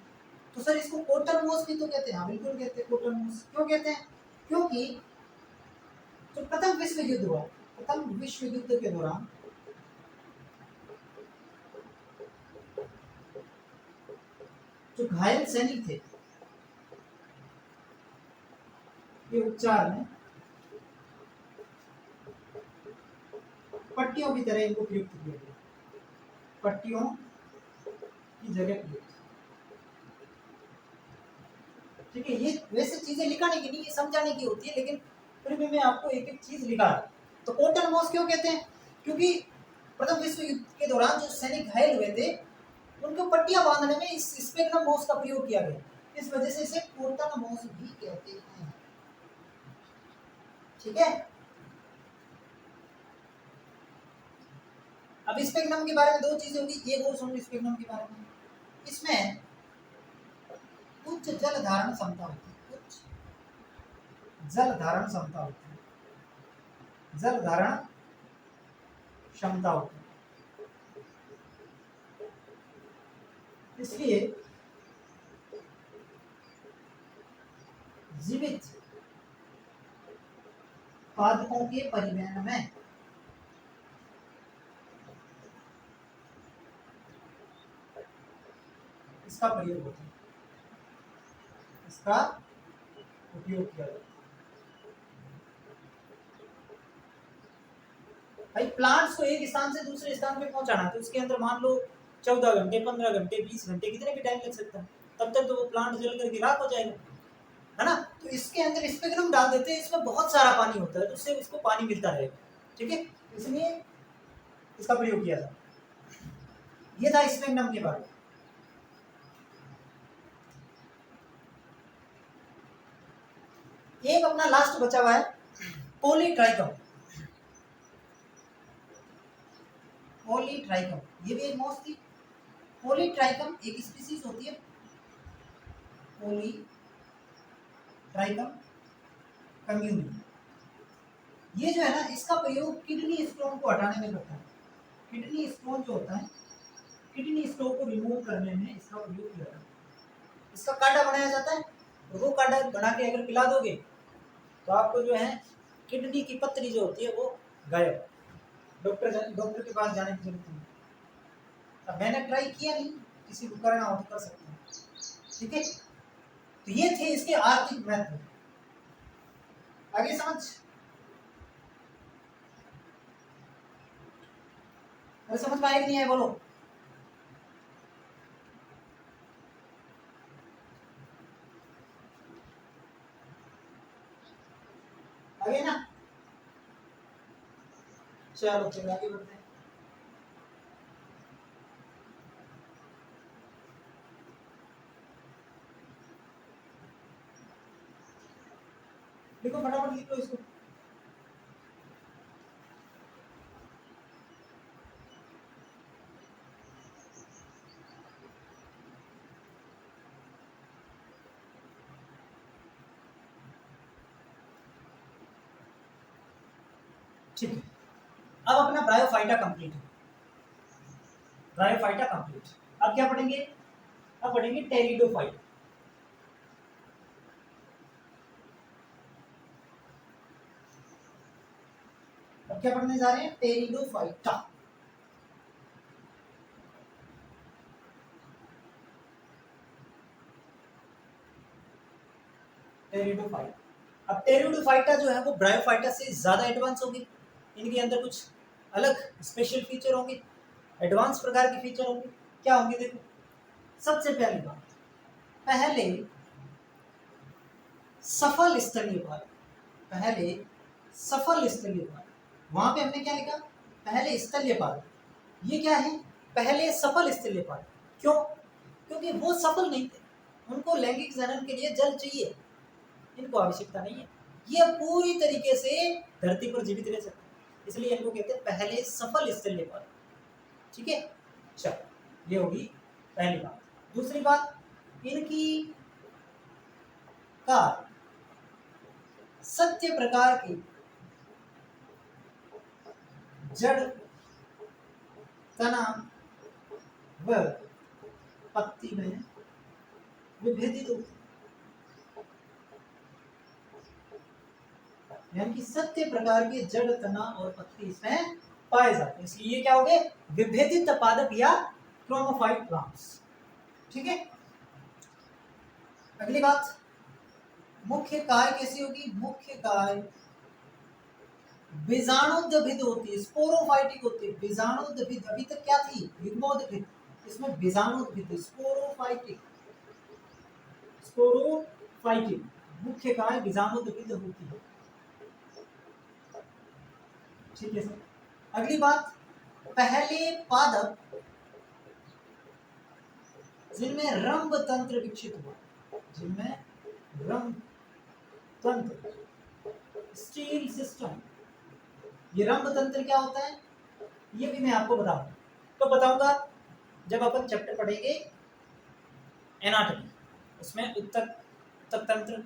तो सर इसको कॉटन मोस भी तो कहते हैं। हाँ बिल्कुल कहते हैं कॉटन मोस। क्यों कहते हैं? क्योंकि जो प्रथम विश्व युद्ध हुआ, प्रथम विश्व युद्ध के दौरान जो घायल सैनिक थे, ये उपचार में पट्टियों की तरह इनको प्रयुक्त किया गया, पट्टियों की जगह प्रयुक्त, ठीक है। ये वैसे चीजें लिखाने की नहीं, ये समझाने की होती है, लेकिन फिर भी मैं आपको एक एक चीज लिखा रहा। तो कॉटन मोस क्यों कहते हैं? क्योंकि प्रथम विश्व युद्ध के दौरान जो सैनिक घायल हुए थे, उनको पट्टियां बांधने में इस स्पेगनम मोस का प्रयोग किया गया। इस वजह से इसे कॉटन मोस भी कहते हैं, ठीक है। अब स्पेगनम के बारे में दो चीजें होगी, एक और सुनो स्पेगनम के बारे में। इसमें उच्च जल धारण क्षमता होती है, उच्च जल धारण क्षमता होती है, जल धारण क्षमता होती है। इसलिए जीवित पादपों के परिवहन में इसका प्रयोग होता है, इसका उपयोग किया जाता है। भाई प्लांट्स को एक स्थान से दूसरे स्थान पे पहुंचाना है, तो उसके अंदर मान लो 14 घंटे, 15 घंटे, 20 घंटे, कितने भी टाइम लग सकता है। तब तक तो वो प्लांट जल करके राख हो जाएगा, है ना। तो इसके अंदर स्पेगनम डाल देते हैं, इसमें बहुत सारा पानी होता है, तो उससे उसको पानी मिलता रहेगा, ठीक है। इसलिए इसका प्रयोग किया था। ये था स्पेगनम के बारे में। एक अपना लास्ट बचा हुआ है पॉलीट्राइकम। पॉलीट्राइकम ये भी एक मोस थी। पॉलीट्राइकम एक स्पीसीज होती है, पॉलीट्राइकम कम्युनिटी। ये जो है ना, इसका प्रयोग किडनी स्टोन को हटाने में करता है। किडनी स्टोन जो होता है, किडनी स्टोन को रिमूव करने में इसका प्रयोग किया जाता है। इसका काढ़ा बनाया जाता है, वो काढ़ा बना के अगर पिला दोगे तो आपको जो है किडनी की पत्थरी जो होती है वो गायब, डॉक्टर के पास जाने की जरूरत नहीं। अब मैंने ट्राई किया नहीं, किसी को करना हो तो कर सकते हैं, ठीक है। तो ये थे इसके आर्थिक महत्व। आगे समझ, अरे समझ में आया कि नहीं है बोलो। आगे ना, चलो फिर आगे बढ़ते हैं। देखो फटाफट लिख लो इसको। ठीक है, अब अपना ब्रायोफाइटा कंप्लीट है, ब्रायोफाइटा कंप्लीट। अब क्या पढ़ेंगे, अब पढ़ेंगे टेरिडोफाइटा। अब क्या पढ़ने जा रहे हैं, टेरिडोफाइटा। टेरिडोफाइटा, अब टेरिडोफाइटा जो है वो ब्रायोफाइटा से ज्यादा एडवांस होगी, इनके अंदर कुछ अलग स्पेशल फीचर होंगे, एडवांस प्रकार के फीचर होंगे। क्या होंगे देखो, सबसे पहली बात, पहले सफल स्तरीय पाद, पहले सफल स्तरीय पाद। वहां पे हमने क्या लिखा, पहले स्तरीय पाद। ये क्या है, पहले सफल स्तरीय पाद। क्यों, क्योंकि वो सफल नहीं थे, उनको लैंगिक जनन के लिए जल चाहिए, इनको आवश्यकता नहीं है, ये पूरी तरीके से धरती पर जीवित रह सकते हैं, इसलिए इनको कहते हैं पहले सफल स्तरीय पाद। ठीक है, चलो ये होगी पहली बात। दूसरी बात, इनकी का सत्य प्रकार की जड़, तना व पत्ती में विभेदित होती, यानी कि सत्य प्रकार के जड़, तना और पत्ती इसमें पाए जाते हैं, इसलिए ये क्या हो गए, विभेदित पादप या क्रोमोफाइट प्लांट्स। ठीक है, अगली बात, मुख्य काय कैसी होगी, मुख्य काय बीजाणुद्भिद होती है, स्पोरोफाइटिक होती है, बीजाणुद्भिद। अभी तक क्या थी, युग्मोद्भिद, इसमें बीजाणुद्भिद, स्पोरोफाइटिक, स्पोरोफाइटिक मुख्य काय बीजाणुद्भिद होती है। ठीक है सर, अगली बात, पहले पादप जिनमें रंभ तंत्र विकसित हुआ, जिनमें रंभ तंत्र, स्टील सिस्टम। ये रंभ तंत्र क्या होता है, ये भी मैं आपको बताऊंगा, तो बताऊंगा जब अपन चैप्टर पढ़ेंगे एनाटॉमी, उसमें उत्तक तंत्र,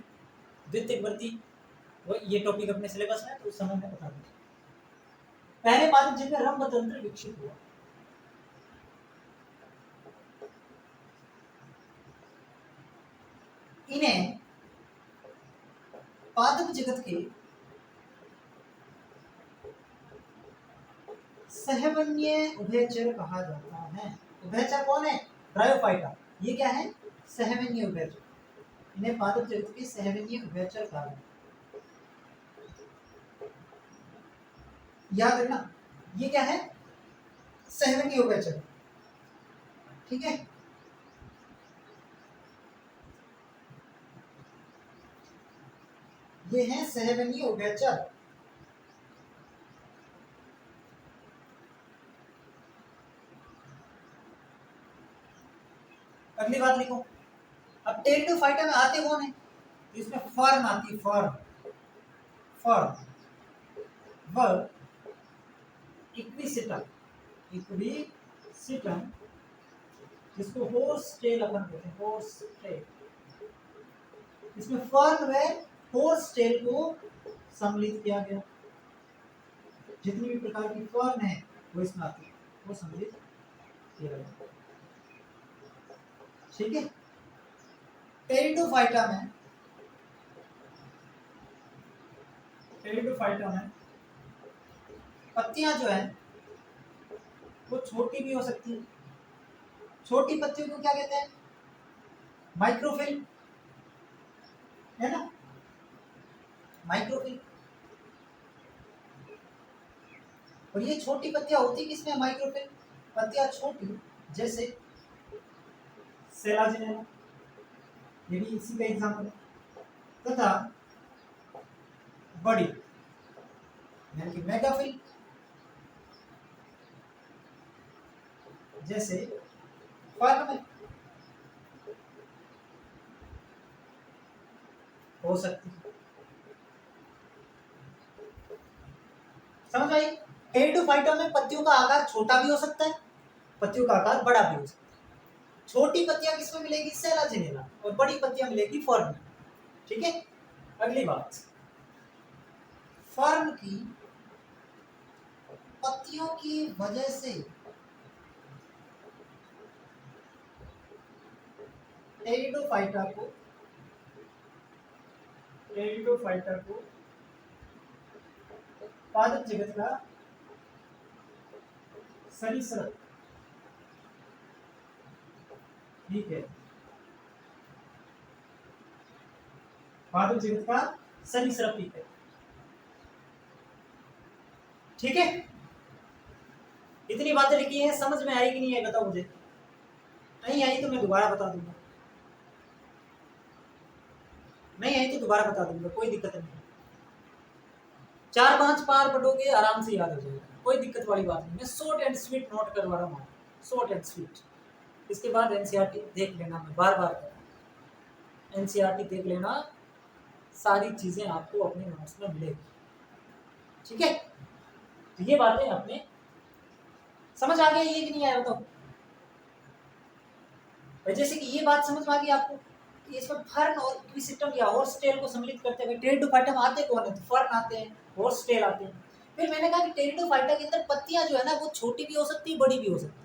द्वितीयक वृद्धि, वो ये टॉपिक अपने सिलेबस में, तो उस समय में बता दूंगा। पहले पादप जिनमें रंभ तंत्र विकसित हुआ, इन्हें पादप जगत के सहवन्य उभयचर कहा जाता है। उभयचर कौन है, ब्रायोफाइटा, ये क्या है, सहवन्य उभयचर, इन्हें पादप जगत के सहवन्य उभयचर कहा जाता है। याद रखना, ये क्या है, सहवन्य उभयचर। ठीक है, ये है सहवन्य उभयचर। अगली बात लिखो, अब टेरिडोफाइटा में आते कौन है, इसमें फर्न आती है, फर्न, फर्न व इक्विसिटम, इक्विसिटम जिसको होर्स टेल अपन कहते हैं, होर्स टेल। इसमें फर्न व होर्स टेल को सम्मिलित किया गया, जितनी भी प्रकार की फर्न है वो इसमें आती है, वो सम्मिलित किया गया। ठीक है, टेरिडोफाइटा में टेरिडोफाइटा में पत्तियां जो है वो छोटी भी हो सकती है। छोटी पत्तियों को क्या कहते हैं? माइक्रोफिल, है ना, माइक्रोफिल। और ये छोटी पत्तियां होती किसमें? माइक्रोफिल। पत्तियां छोटी जैसे सेलाजिनेला, ये भी इसी का एग्जाम्पल है, तथा बड़ी यानी कि मेगाफिल जैसे फर्न में हो सकती है। समझ आई? टेरिडोफाइटा में पत्तियों का आकार छोटा भी हो सकता है, पत्तियों का आकार बड़ा भी हो सकता है। छोटी पत्तियां किसमें मिलेगी? सेलाजिनेला, और बड़ी पत्तियां मिलेगी फर्न में। ठीक है, अगली बात, फर्न की पत्तियों की वजह से टेरिडोफाइटा को पादप जगत का सरीसृप, ठीक है, पादप जगत का सरीसृप भी है। ठीक है, इतनी बातें लिखी हैं, समझ में आई कि नहीं आई बताओ मुझे। नहीं आई तो मैं दोबारा बता दूंगा, नहीं आई तो दोबारा बता दूंगा, कोई दिक्कत नहीं। 4-5 पार पढ़ोगे आराम से याद हो जाएगा, कोई दिक्कत वाली बात नहीं। मैं शॉर्ट एंड स्वीट नोट करवा रहा हूँ, शॉर्ट एंड स्वीट। इसके बाद एनसीईआरटी देख लेना, मैं बार बार एनसीईआरटी देख लेना, सारी चीजें आपको अपने नोट्स में मिलेगी। ठीक है, तो ये बातें अपने समझ आ गई, ये कि नहीं आया बताओ। जैसे कि ये बात समझ में आ गई आपको कि इसमें फर्न और इक्विसिटम या हॉर्स टेल को सम्मिलित करते हुए टेरिडोफाइटा में आते कौन है? तो फर्न आते हैं, हॉर्स टेल आते हैं। फिर मैंने कहा कि टेरिडोफाइटा के अंदर पत्तियां जो है ना वो छोटी भी हो सकती है, बड़ी भी हो सकती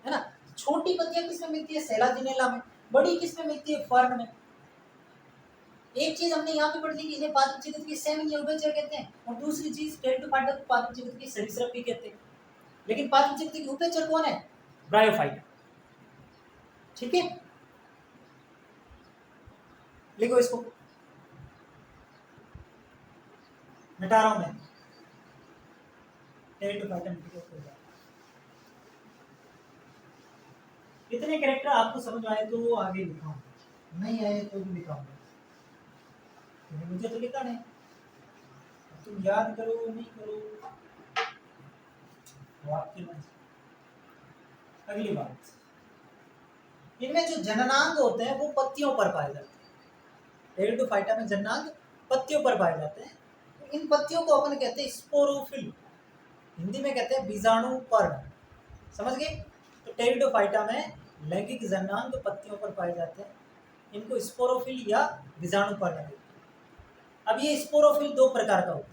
है ना। छोटी पत्तियां किसमें मिलती है? सेलाजिनेला में। बड़ी किसमें मिलती है? फर्न में। एक चीज हमने यहाँ पे पढ़ ली कि इन्हें पादप जगत के सेवन या उभयचर कहते हैं, और दूसरी चीज टेरिडोफाइटा को पादप जगत के सरीसृप भी कहते हैं। लेकिन पादप जगत के उभयचर कौन है? ब्रायोफाइटा। ठीक है, लिखो इसको, मिटा रहा हूं मैं, इतने कैरेक्टर आपको समझ आए तो वो आगे लिखा, नहीं आए तो भी लिखा, मुझे तो लिखा नहीं, तुम याद करो नहीं करो वो आपकी मर्जी। अगली बात, इनमें जो जननांग होते हैं वो पत्तियों पर पाए जाते हैं। टेरिडोफाइटा में जननांग पत्तियों पर पाए जाते हैं। तो इन पत्तियों को अपन कहते हैं स्पोरोफिल, हिंदी में कहते हैं बीजाणु पर्ण। समझ गए? तो टेरिडोफाइटा में लैंगिक जननांग पत्तियों पर पाए जाते हैं, इनको स्पोरोफिल या बीजाणु पर्ण कहते हैं। अब ये स्पोरोफिल दो प्रकार का होता है,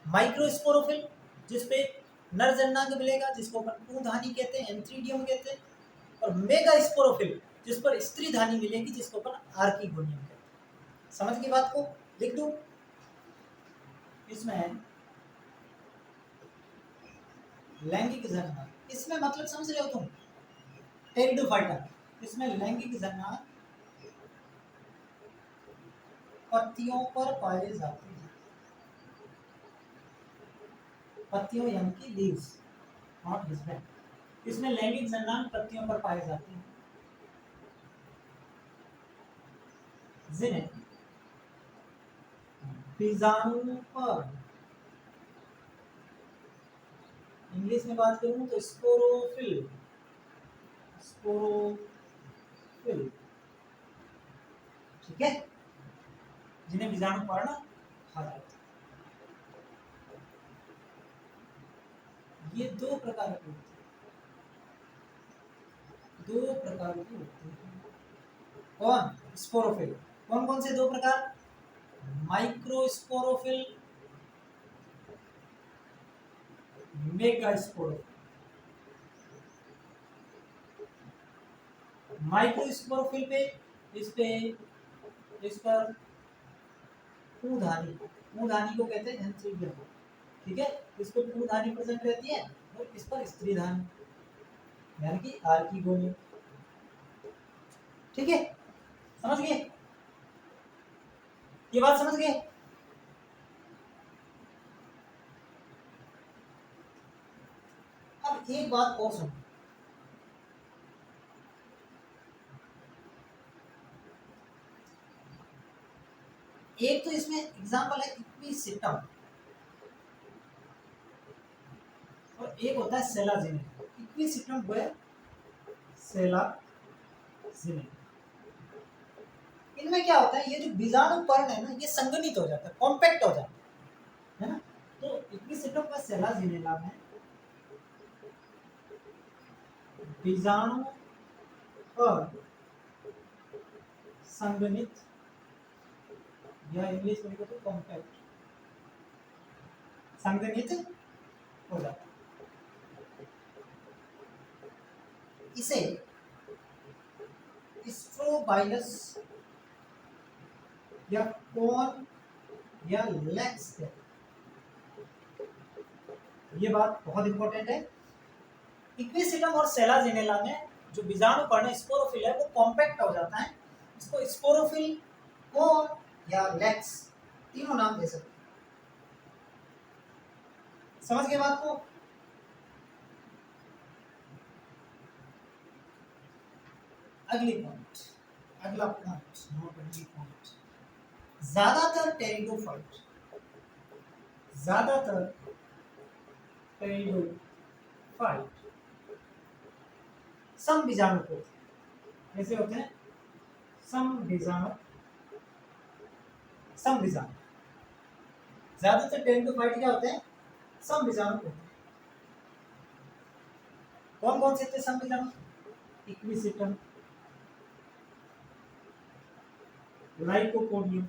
माइक्रो स्पोरोफिल जिसपे नर जननांग मिलेगा जिसको अपन पूंधानी कहते हैं, एंथ्रीडियम कहते हैं, और मेगा स्पोरोफिल जिस पर स्त्री धानी मिलेगी जिसको अपन आर्किगोनियम कहते हैं। समझ गई बात को? लिख दूं इसमें लैंगिक जननांग, इसमें मतलब समझ रहे हो तुम? टेरिडोफाइटा इसमें लैंगिक जननांग पत्तियों पर पाए जाते हैं, पत्तियों यानी कि लीव्स, नॉट हस्बैंड। इसमें लैंगिक जननांग पत्तियों पर पाए जाते हैं जिन्हें बीजाणु पर, इंग्लिश में बात करूं तो स्पोरोफिल, स्पोरोफिल, ठीक है, जिन्हें बीजाणु पर्ण कहा जाता है। ये दो प्रकार के होते हैं, दो प्रकार के होते हैं। कौन? स्पोरोफिल। कौन कौन से दो प्रकार? Micro sporophyll, mega sporophyll. Micro sporophyll पे इस पर पूधानी, पूधानी को कहते हैं एंथ्रीबियम, ठीक है। इस पर पूधानी प्रेजेंट रहती है और इस पर स्त्री धानी, यानी कि आर्किगोनी, ठीक है। समझ गए, ये बात समझ गए। अब एक बात और सुनो, एक तो इसमें एग्जांपल है इक्विसिटम और एक होता है सेलाजिने। इक्विसिटम वो है सेलाजिने। इनमें क्या होता है, ये जो बीजाणु पर्ण है ना, ये संगठित हो जाता है, कॉम्पैक्ट हो जाता है ना। तो इक्विसिटम का सेलाजिनेला में बीजाणु पर्ण संगठित या इंग्लिश में कहते हैं कॉम्पैक्ट, संगठित हो जाता है। इसे स्ट्रोबाइलस या कॉन या लेक्स कहते हैं। ये बात बहुत इंपॉर्टेंट है। इक्विसिटम और सेलाजिनेला में जो बीजाणु पर्ण स्पोरोफिल है वो कॉम्पैक्ट हो जाता है। इसको स्पोरोफिल, कॉन या लेक्स तीनों नाम दे सकते हैं। समझ गए बात को। अगली पॉइंट, अगला पॉइंट, नोट अगली पॉइंट। ज्यादातर टेरिडोफाइट, ज्यादातर टेरिडोफाइट समबीजाणु को, कैसे होते हैं, समबीजाणु, समबीजाणु। ज्यादातर टेरिडोफाइट क्या होते हैं, समबीजाणु होते हैं। कौन कौन से थे समबीजाणु, इक्विसिटम, लाइकोपोडियम,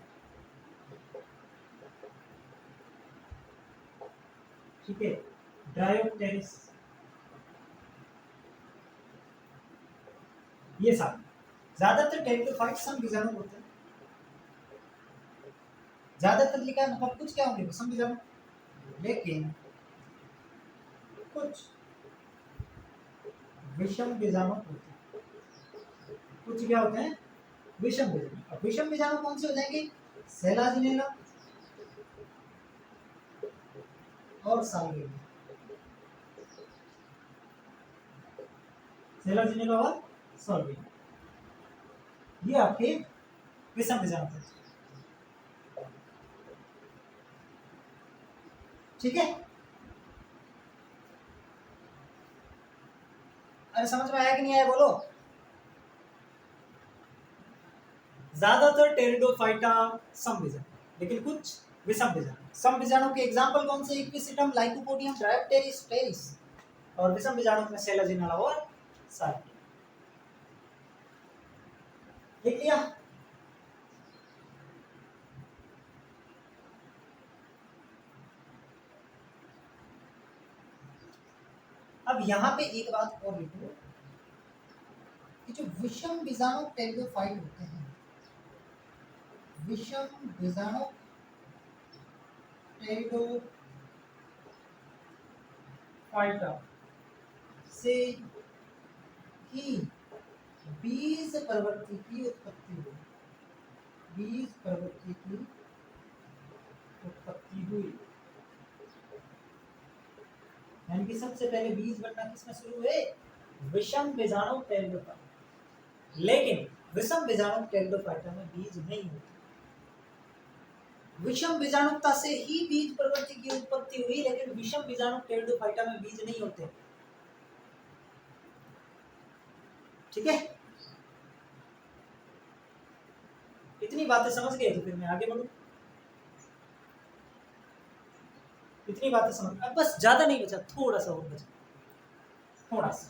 ठीक है, ड्रायोप्टेरिस, ये सारे ज्यादातर टेरिडोफाइट समबीजाणु होते हैं। ज्यादातर लिखा है मतलब कुछ क्या होंगे समबीजाणु, लेकिन कुछ विषम बीजाणु होते हैं। कुछ क्या होते हैं, विषम बीजाणु। अब विषम बीजाणु कौन से हो जाएंगे, सेलाजिनेला और साल्विनिया, सेलाजिनेला और साल्विनिया, ये आपके विषम बीजाणु थे, ठीक है। अरे समझ में आया कि नहीं आया बोलो। ज्यादातर टेरिडोफाइटा समबीजाणु, लेकिन कुछ विषम बीजाणु। समबीजाणु के एग्जांपल कौन से, इक्विसिटम, लाइकोपोडियम, ड्रायोप्टेरिस, टेरिस। और विषम बीजाणु में सेलाजिनेला और साल्विनिया। लिख लिया। अब यहाँ पे एक बात और लिखो, कि जो विषम बीजाणु टेरिडोफाइट होते हैं, विषम बीजाणु टेरिडोफाइटा से ही बीज प्रवृत्ति की उत्पत्ति हुई, बीज प्रवृत्ति की उत्पत्ति हुई। यानी कि सबसे पहले बीज बनना किसमें शुरू हुए, विषम बीजाणु टेरिडोफाइटा। लेकिन विषम बीजाणु टेरिडोफाइटा में बीज नहीं होते। विषम बीजाणुता से ही बीज प्रवृत्ति की उत्पत्ति हुई, लेकिन विषम बीजाणु टेरिडोफाइटा में बीज नहीं होते, ठीक है। इतनी बातें समझ गए तो फिर मैं आगे बढ़ूं। इतनी बातें समझ, अब बस ज्यादा नहीं बचा, थोड़ा सा और बचा, थोड़ा सा।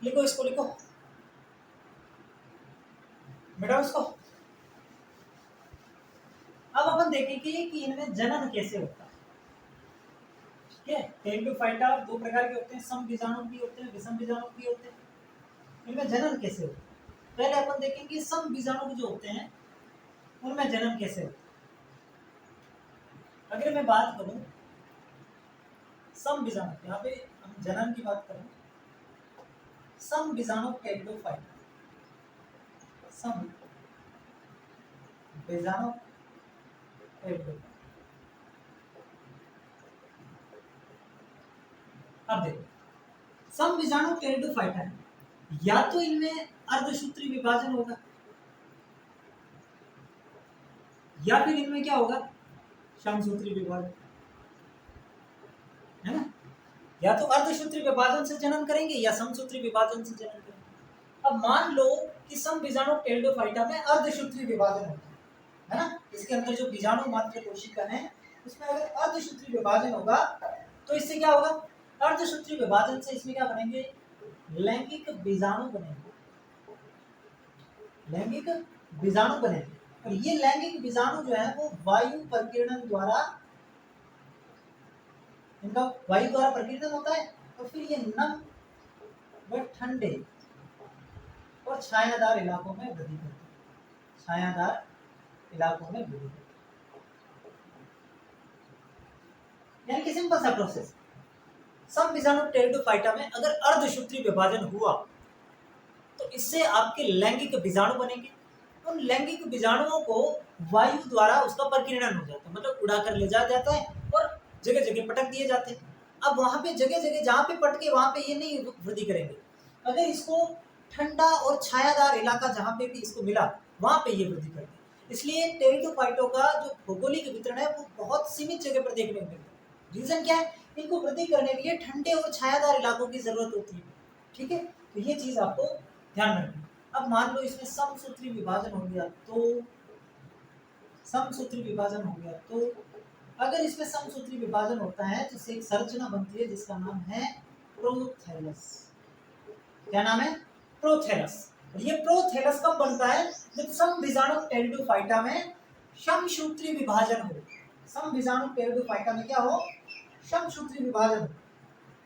लिखो इसको, लिखो, मिटाओ इसको। अब अपन देखेंगे कि इनमें जनन कैसे होता है, ठीक है। टेरिडोफाइटा दो प्रकार के होते हैं, सम बीजाणु भी होते हैं, विषम बीजाणु भी होते हैं। इनमें जनन कैसे होता है? पहले अपन देखेंगे सम बीजाणु जो होते हैं उनमें जनन कैसे होता है। अगर मैं बात करूं सम बीजाणु, यहाँ पे हम जनन की बात करें, सम बीजाणु टेरिडोफाइटा, सम बीजाणु टेरिडोफाइटा। अब देखो सम बीजाणु टेरिडोफाइटा है, या तो इनमें अर्धसूत्री विभाजन होगा या फिर इनमें क्या होगा, समसूत्री विभाजन, है ना। या तो अर्धसूत्री विभाजन से जनन करेंगे या समसूत्री विभाजन से जनन करेंगे। अब मान लो कि सम बीजाणु टेरिडोफाइटा में अर्धसूत्री विभाजन होता है ना, इसके अंदर जो बीजाणु मात्र कोशिका है उसमें अगर अर्धसूत्री विभाजन होगा तो इससे क्या होगा, अर्धसूत्री विभाजन से इसमें क्या बनेंगे, लैंगिक बीजाणु बनेंगे, लैंगिक बीजाणु बनेंगे। और ये लैंगिक बीजाणु जो है वो वायु प्रकीर्णन द्वारा, इनका वायु द्वारा प्रकीर्णन होता है, तो फिर ये नम व ठंडे और छायादार इलाकों में वृद्धि करते हैं, छायादार इलाकों में वृद्धि करते हैं। यानी कि सिंपल सा प्रोसेस, सम बीजाणु टेरिडोफाइटा में अगर अर्धसूत्री विभाजन हुआ तो इससे आपके लैंगिक बीजाणु बनेंगे। उन लैंगिक बीजाणुओं को वायु द्वारा उसका प्रकीर्णन हो जाता है, मतलब उड़ा कर ले जाया जाता है और जगह जगह पटक दिए जाते हैं। अब वहां पे जगह जगह जहाँ पे पटके वहां पे ये नहीं वृद्धि करेंगे, अगर इसको ठंडा और छायादार इलाका जहाँ पे भी इसको मिला वहां पे ये वृद्धि करते हैं। इसलिए टेरिडोफाइटों का जो भौगोलिक वितरण है वो बहुत सीमित जगह पर देखने को मिलता है। रीजन क्या है, इनको वृद्धि करने के लिए ठंडे और छायादार इलाकों की जरूरत होती है। ठीक है, तो ये चीज आपको ध्यान रखनी। अब मान लो इसमें समसूत्री विभाजन हो गया, तो समसूत्री विभाजन हो गया तो अगर इसमें समसूत्री विभाजन होता है तो इससे एक संरचना बनती है जिसका नाम है प्रोथैलस। क्या नाम है, प्रोथैलस। और ये प्रोथैलस कब बनता है, जब सम बीजाणु टेरिडोफाइटा में समसूत्री विभाजन हो। सम बीजाणु टेरिडोफाइटा में क्या हो, समसूत्री विभाजन हो,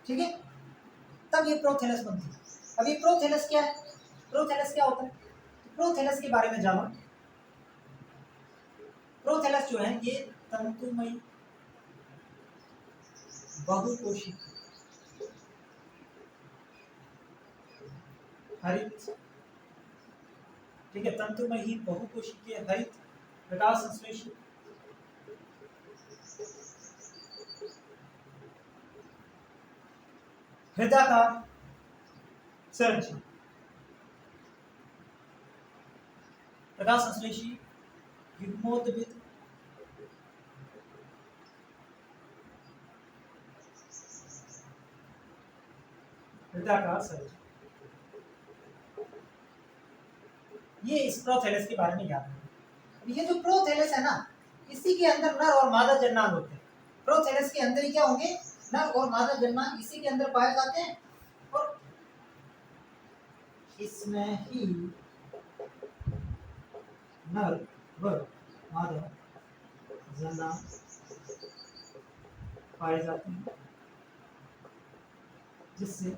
ठीक है, तब ये प्रोथैलस बनती है। अब ये प्रोथैलस क्या है, प्रोथैलस क्या होता है, तो प्रोथैलस के बारे में जानो। प्रोथैलस जो है ये तंतुमयी बहुकोशिक हरित, ठीक है, तंतुमयी बहुकोशिकीय हरित प्रकाश संश्लेषी हृदयाकार संरचना, प्रकाश संश्लेषी युग्मोद्भिद हृदयाकार संरचना। ये इस प्रोथैलस के बारे में याद है। ये जो प्रोथैलस है ना, इसी के अंदर नर और मादा जननांग होते हैं। प्रोथैलस के अंदर ही क्या होंगे, नर और मादा जननांग इसी के अंदर पाए जाते हैं और इसमें ही नर व मादा जननांग पाए जाते हैं, जिससे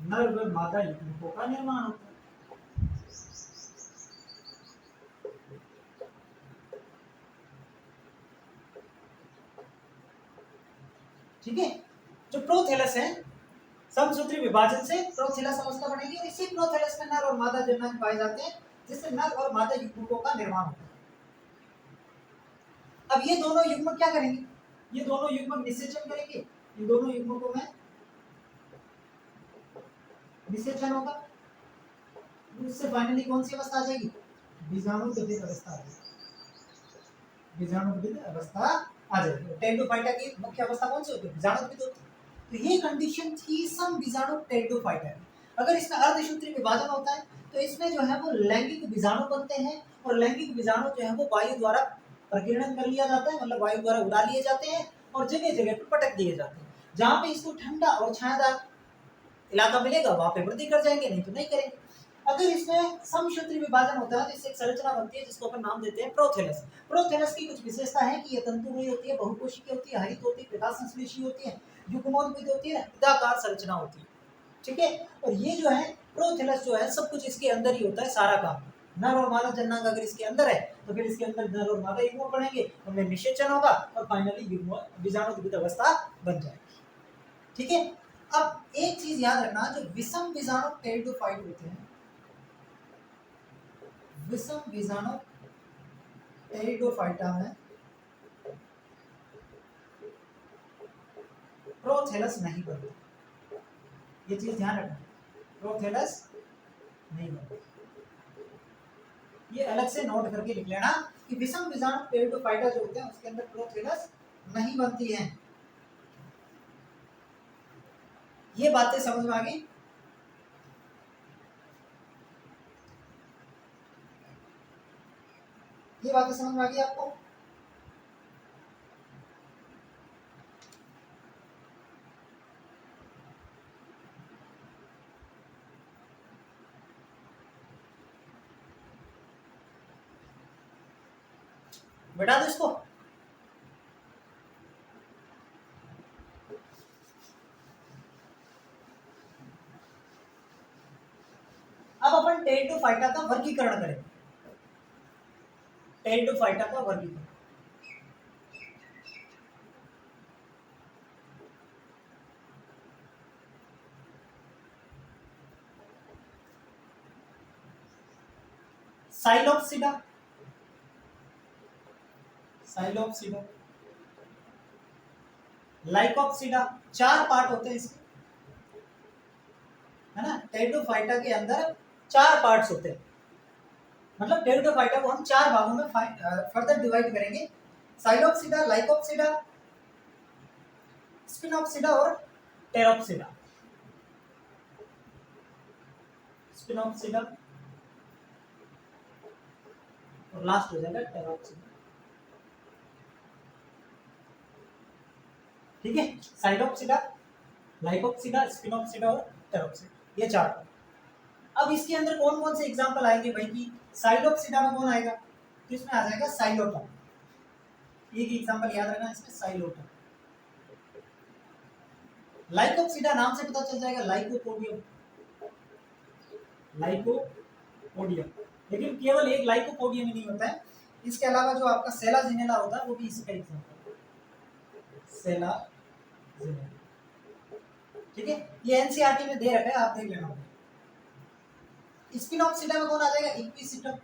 नर व मादा युग्मकों का निर्माण होता है। ठीक है, जो प्रोथैलस है समसूत्री विभाजन से प्रोथैलस अवस्था बनेगी और इसी प्रोथैलस में नर और मादा जननांग पाए जाते हैं, जिससे नर और मादा युग्मकों का निर्माण होता है। अब ये दोनों युग्मक क्या करेंगे, ये दोनों युग्मक निषेचन करेंगे, इन दोनों युग्मकों में निषेचन होगा, उससे फाइनली कौन सी अवस्था आ जाएगी, बीजाणुगठित अवस्था आ जाएगी, बीजाणुगठित अवस्था आ जाएगी। टेरिडोफाइटा की मुख्य अवस्था कौन सी होती है, बीजाणुगठित होती है। तो ये कंडीशन थी सम बीजाणु टेरिडोफाइटा की। अगर इसमें अर्धसूत्री विभाजन होता है तो इसमें जो है वो लैंगिक बीजाणु बनते हैं और लैंगिक बीजाणु जो है वो वायु द्वारा प्रकीर्णन कर लिया जाता है, मतलब वायु द्वारा उड़ा लिए जाते हैं और जगह जगह पर पटक दिए जाते हैं। जहाँ पे इसको ठंडा और छायादार इलाका मिलेगा वहां पे वृद्धि कर जाएंगे, नहीं तो नहीं करेंगे। अगर इसमें समसूत्री विभाजन होता है तो इससे एक संरचना बनती है जिसको अपन नाम देते हैं प्रोथेलस। प्रोथेलस की कुछ विशेषता है कि ये तंतुमयी होती है, बहुकोशिकीय होती है, हरित होती है, प्रकाश संश्लेषी होती है, युग्मोद्भिद होती है, इदाकार संरचना होती है। ठीक है, और ये जो है प्रोथेलस जो है सब कुछ इसके अंदर ही होता है, सारा काम। नर और मादा जननांग अगर इसके अंदर है तो फिर इसके अंदर नर और मादा युग्म पड़ेंगे, उनमें निषेचन होगा और फाइनली युग्म बीजाणुद्भिद अवस्था बन जाएगी। ठीक है, अब एक चीज याद रखना, जो विषम बीजाणु टेरिडोफाइट होते हैं, विषम बीजाणु टेरिडोफाइटा में प्रोथेलस नहीं बनता, ये चीज ध्यान रखना, प्रोथेलस नहीं बनता। ये अलग से नोट करके लिख लेना कि विषम बीजाणु टेरिडोफाइटा जो होते हैं उसके अंदर प्रोथेलस नहीं बनती है। ये बातें समझ में आ गई? ये बातें समझ में आ गई आपको? बैठा दो इसको। अब अपन टेरिडोफाइटा का वर्गीकरण करें। टेरिडोफाइटा का वर्गीकरण, साइलोप्सिडा, साइलोप्सिडा, लाइकोप्सिडा, 4 पार्ट होते हैं इसके, है ना। टेरिडोफाइटा के अंदर 4 पार्ट्स होते हैं, मतलब टेरिडोफाइटा को हम 4 भागों में फर्दर डिवाइड करेंगे। साइलोप्सिडा, लाइकोप्सिडा, स्पिनोप्सिडा और टेरोप्सिडा। स्पिनोप्सिडा और लास्ट हो जाएगा टेरोप्सिडा। ठीक है, साइलोप्सिडा, लाइकोप्सिडा, स्पिनोप्सिडा और टेरोप्सिडा, ये 4। अब इसके अंदर कौन कौन से एग्जांपल आएंगे भाई? कि साइलोप्सिडा में कौन आएगा? तो इसमें आ जाएगा साइलोटा, एक एग्जांपल याद रखना इसमें, साइलोटा। लाइकोप्सिडा नाम से पता चल जाएगा, लाइकोपोडियम, लाइकोपोडियम। लेकिन केवल एक लाइकोपोडियम ही नहीं होता है, इसके अलावा जो आपका सेलाजिनेला होता है वो भी इसका एग्जांपल है, सेलाजिनेला। ठीक है, ये एनसीईआरटी में दे रखा है, आप देख लेना। स्पिनोप्सिडा में कौन आ जाएगा? Equisetum,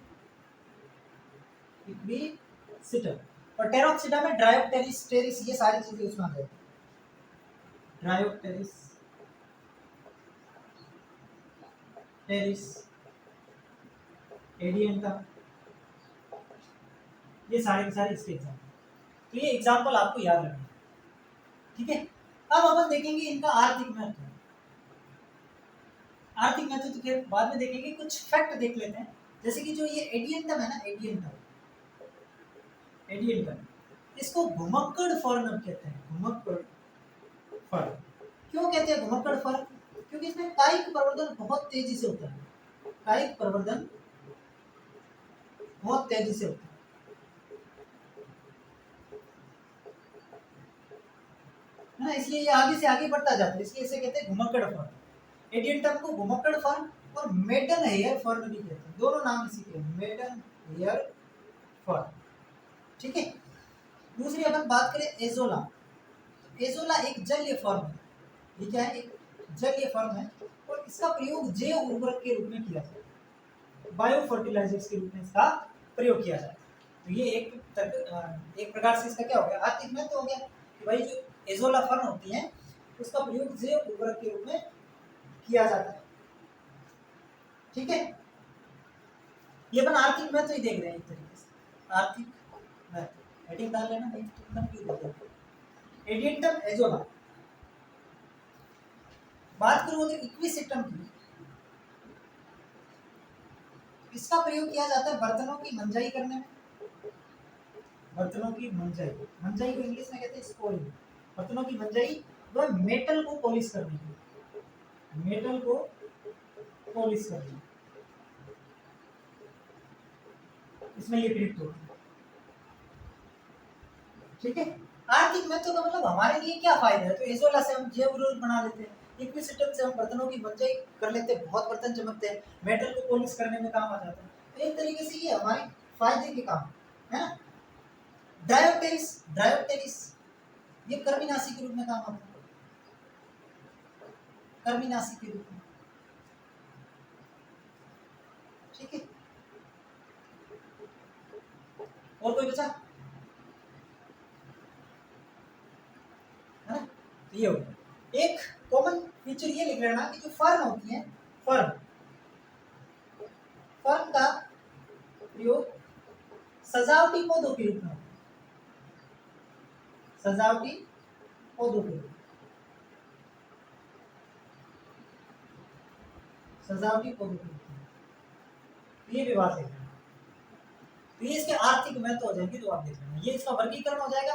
equisetum. और टेरोप्सिडा में ड्रायोप्टेरिस, टेरिस, ये सारी चीजें उसमें आ जाएगी। ड्रायोप्टेरिस, टेरिस, एडियंटम, ये सारे के सारे इसके एग्जाम्पल। तो ये एग्जाम्पल आपको याद रखना, ठीक है। अब अपन देखेंगे इनका आर्थिक महत्व। आर्थिक महत्व तो फिर बाद में देखेंगे, कुछ फैक्ट देख लेते हैं। जैसे कि जो ये एडियंटम है ना, एडियंटम, एडियंटम, इसको घुमक्कड़ फर्न कहते हैं, घुमक्कड़ फर्न। क्यों कहते हैं घुमक्कड़ फर्न? क्योंकि इसमें कायिक प्रवर्धन बहुत तेजी से होता है, कायिक प्रवर्धन बहुत तेजी से होता है, ना, इसलिए ये आगे से आगे बढ़ता जाता है, इसलिए इसे कहते हैं घुमक्कड़ फर्न। एडियंटम को घुमक्कड़ फर्न और मेडन हेयर फर्न भी कहते हैं, दोनों नाम इसी के, मेडन हेयर फर्न। ठीक है, दूसरी अपन बात करें एजोला। एजोला एक जलीय फर्न है, ये क्या है? एक जलीय फर्न है, और इसका प्रयोग जैव उर्वरक के रूप में किया जाता है, बायो फर्टिलाइजर्स के रूप में इसका प्रयोग किया जाता है। तो ये एक प्रकार से इसका क्या हो गया? आर्थिक महत्व हो गया कि भाई जो एजोला फर्न होती है उसका प्रयोग जैव उर्वरक के रूप में किया जाता है। ठीक है, ये अपन आर्थिक महत्व ही देख रहे हैं एक तरीके से, आर्थिक महत्व। हेडिंग डाल लेना भाई, तुम क्यों बोलते हो? Adiantum azolla. बात करूं अगर इक्विसिटम की, इसका प्रयोग किया जाता है बर्तनों की मंजाई करने में, बर्तनों की मंजाई, मंजाई को इंग्लिश में कहते हैं स्पोइलिंग। बर्तनों की मंजाई वह मेटल को पॉलिश करने के लिए, मेटल को पॉलिश करने, इसमें ये प्रिडिक्ट होगा। ठीक है, आर्थिक महत्व का मतलब हमारे लिए क्या फायदा है, तो इस वाला से हम जैव रूल बना लेते हैं, लिक्विड सिस्टम से हम बर्तनों की बंजाई कर लेते हैं, बहुत बर्तन चमकते हैं, मेटल को पॉलिश करने में काम आ जाता है। तो एक तरीके से ये हमारे फायदे के काम है ना। ड्रायोप्टेरिस ये कर्मीनाशी के रूप में काम आता है, कर्मीनाशी के रूप में। ठीक है, और कोई बचा है ना। ये हो एक कॉमन फीचर ये लिख लेना कि जो फर्न होती है, फर्न का प्रयोग सजावटी पौधों के रूप में, सजावटी पौधों के रूप, सजावटी पौधों के रूप में, ये भी बात है। तो ये इसके आर्थिक महत्व हो जाएंगे, तो आप देख लेना, ये इसका वर्गीकरण हो जाएगा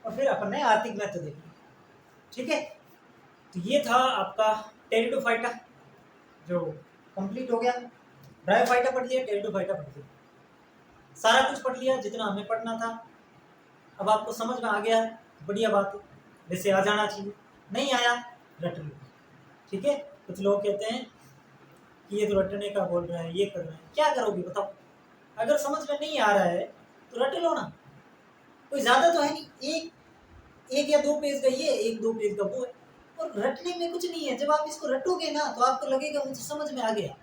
और फिर अपन ने आर्थिक महत्व देखना। ठीक है, तो ये था आपका टेरिडोफाइटा जो कंप्लीट हो गया। ब्रायोफाइटा पढ़ लिया, टेरिडोफाइटा पढ़ लिया, सारा कुछ पढ़ लिया जितना हमें पढ़ना था। अब आपको समझ में आ गया, बढ़िया बात है, वैसे आ जाना चाहिए, नहीं आया रट लो। ठीक है, कुछ लोग कहते हैं कि ये तो रटने का बोल रहा है, ये कर रहे हैं, क्या करोगे बताओ। अगर समझ में नहीं आ रहा है तो रट लो ना, कोई ज़्यादा तो है नहीं, एक या दो पेज का ये, एक दो पेज का वो है, और रटने में कुछ नहीं है। जब आप इसको रटोगे ना तो आपको लगेगा मुझे समझ में आ गया।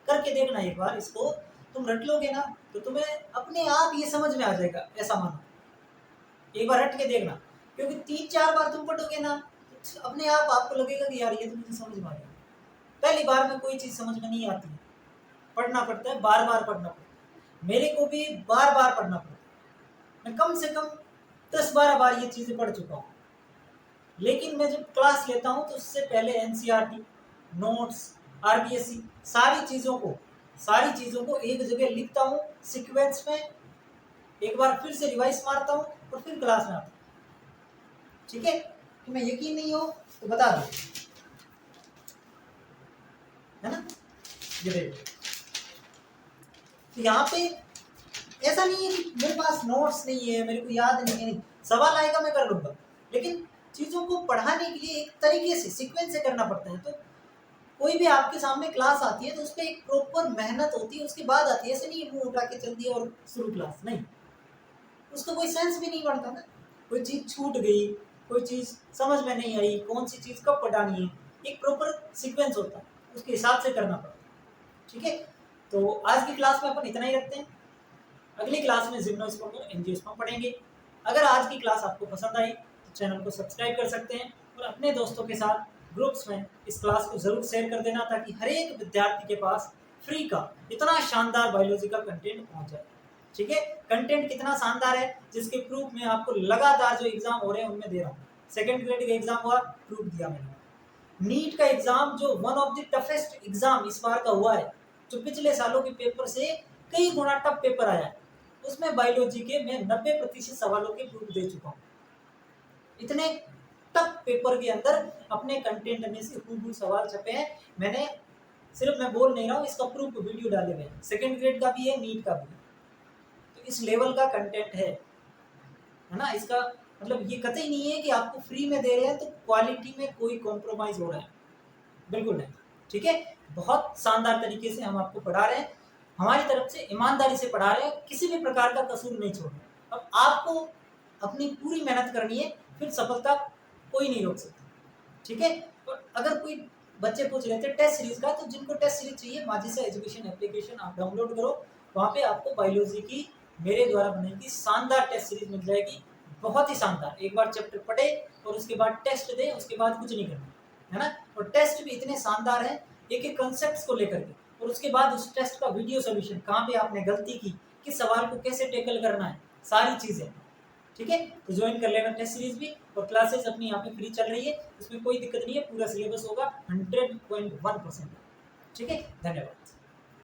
करके देखना एक बार, इसको तुम रट लोगे ना तो तुम्हें अपने आप ये समझ में आ जाएगा, ऐसा मानो। एक बार रट के देखना, क्योंकि 3-4 बार तुम पढ़ोगे ना तो अपने आप आपको लगेगा कि यार ये तो मुझे समझ में आ गया। पहली बार में कोई चीज़ समझ में नहीं आती है, पढ़ना पड़ता है, बार बार पढ़ना पड़ता है। मेरे को भी बार बार पढ़ना पड़ता है, मैं कम से कम 10-12 बार ये चीज़ें पढ़ चुका हूँ। लेकिन मैं जब क्लास लेता हूँ तो उससे पहले एनसीईआरटी, नोट्स, आरबीएससी, सारी चीज़ों को एक जगह लिखता हूँ सीक्वेंस में, एक बार फिर से रिवाइज मारता हूँ और फिर क्लास में आता हूँ। ठीक है, कि मैं यकीन नहीं हो तो बता दो, है ना। ये देखो, तो यहाँ पे ऐसा नहीं है कि मेरे पास नोट्स नहीं है, मेरे को याद नहीं है, सवाल आएगा मैं कर लूँगा, लेकिन चीज़ों को पढ़ाने के लिए एक तरीके से सीक्वेंस से करना पड़ता है। तो कोई भी आपके सामने क्लास आती है तो उस पर एक प्रॉपर मेहनत होती है, उसके बाद आती है। ऐसे नहीं मुंह उठा के चल दिया और शुरू क्लास, नहीं, उसका कोई सेंस भी नहीं बनता ना। कोई चीज़ छूट गई, कोई चीज़ समझ में नहीं आई, कौन सी चीज़ कब पढ़ानी है, एक प्रॉपर सीक्वेंस होता है, उसके हिसाब से करना पड़ता है। ठीक है, तो आज की क्लास में अपन इतना ही रखते हैं। अगली क्लास में जिम्नोस्पर्म और एंजियोस्पर्म पढ़ेंगे। अगर आज की क्लास आपको पसंद आई तो चैनल को सब्सक्राइब कर सकते हैं और अपने दोस्तों के साथ ग्रुप्स में इस क्लास को ज़रूर शेयर कर देना, ताकि हर एक विद्यार्थी के पास फ्री का इतना शानदार बायोलॉजी का कंटेंट पहुंच जाए। ठीक है, कंटेंट कितना शानदार है जिसके प्रूफ में आपको लगातार जो एग्जाम हो रहे हैं उनमें दे रहा हूँ। सेकेंड ग्रेड का एग्जाम हुआ, प्रूफ दिया मैंने। नीट का एग्जाम जो one of the toughest exam इस बार का हुआ है, जो पिछले सालों के पेपर से कई गुना टफ पेपर आया है, उसमें बायोलॉजी के मैं 90% सवालों के प्रूफ दे चुका हूँ। इतने टफ पेपर के अंदर अपने कंटेंट में से हूबहू सवाल छपे हैं। मैंने सिर्फ मैं बोल नहीं रहा हूँ, इसका प्रूफ वीडियो डाले हुए हैं। सेकेंड ग्रेड का भी है, नीट का भी है। तो इस लेवल का कंटेंट है ना। इसका मतलब ये कतई नहीं है कि आपको फ्री में दे रहे हैं तो क्वालिटी में कोई कॉम्प्रोमाइज हो रहा है, बिल्कुल नहीं। ठीक है, बहुत शानदार तरीके से हम आपको पढ़ा रहे हैं, हमारी तरफ से ईमानदारी से पढ़ा रहे हैं, किसी भी प्रकार का कसूर नहीं छोड़ रहे। अब आपको अपनी पूरी मेहनत करनी है, फिर सफलता कोई नहीं रोक सकता। ठीक है, और अगर कोई बच्चे पूछ रहे थे टेस्ट सीरीज का, तो जिनको टेस्ट सीरीज चाहिए माजिसा एजुकेशन एप्लीकेशन आप डाउनलोड करो, वहाँ पे आपको बायोलॉजी की मेरे द्वारा बनाई गई शानदार टेस्ट सीरीज मिल जाएगी, बहुत ही शानदार। एक बार चैप्टर पढ़े और उसके बाद टेस्ट दे, उसके बाद कुछ नहीं करना, है ना। और टेस्ट भी इतने शानदार हैं एक एक कंसेप्ट को लेकर के, और उसके बाद उस टेस्ट का वीडियो सोल्यूशन, कहाँ पे आपने गलती की, किस सवाल को कैसे टैकल करना है, सारी चीज़ें। ठीक है, तो ज्वाइन कर लेना टेस्ट सीरीज भी, और क्लासेस अपनी यहाँ पे फ्री चल रही है, उसमें कोई दिक्कत नहीं है, पूरा सिलेबस होगा 100.1%। ठीक है, धन्यवाद।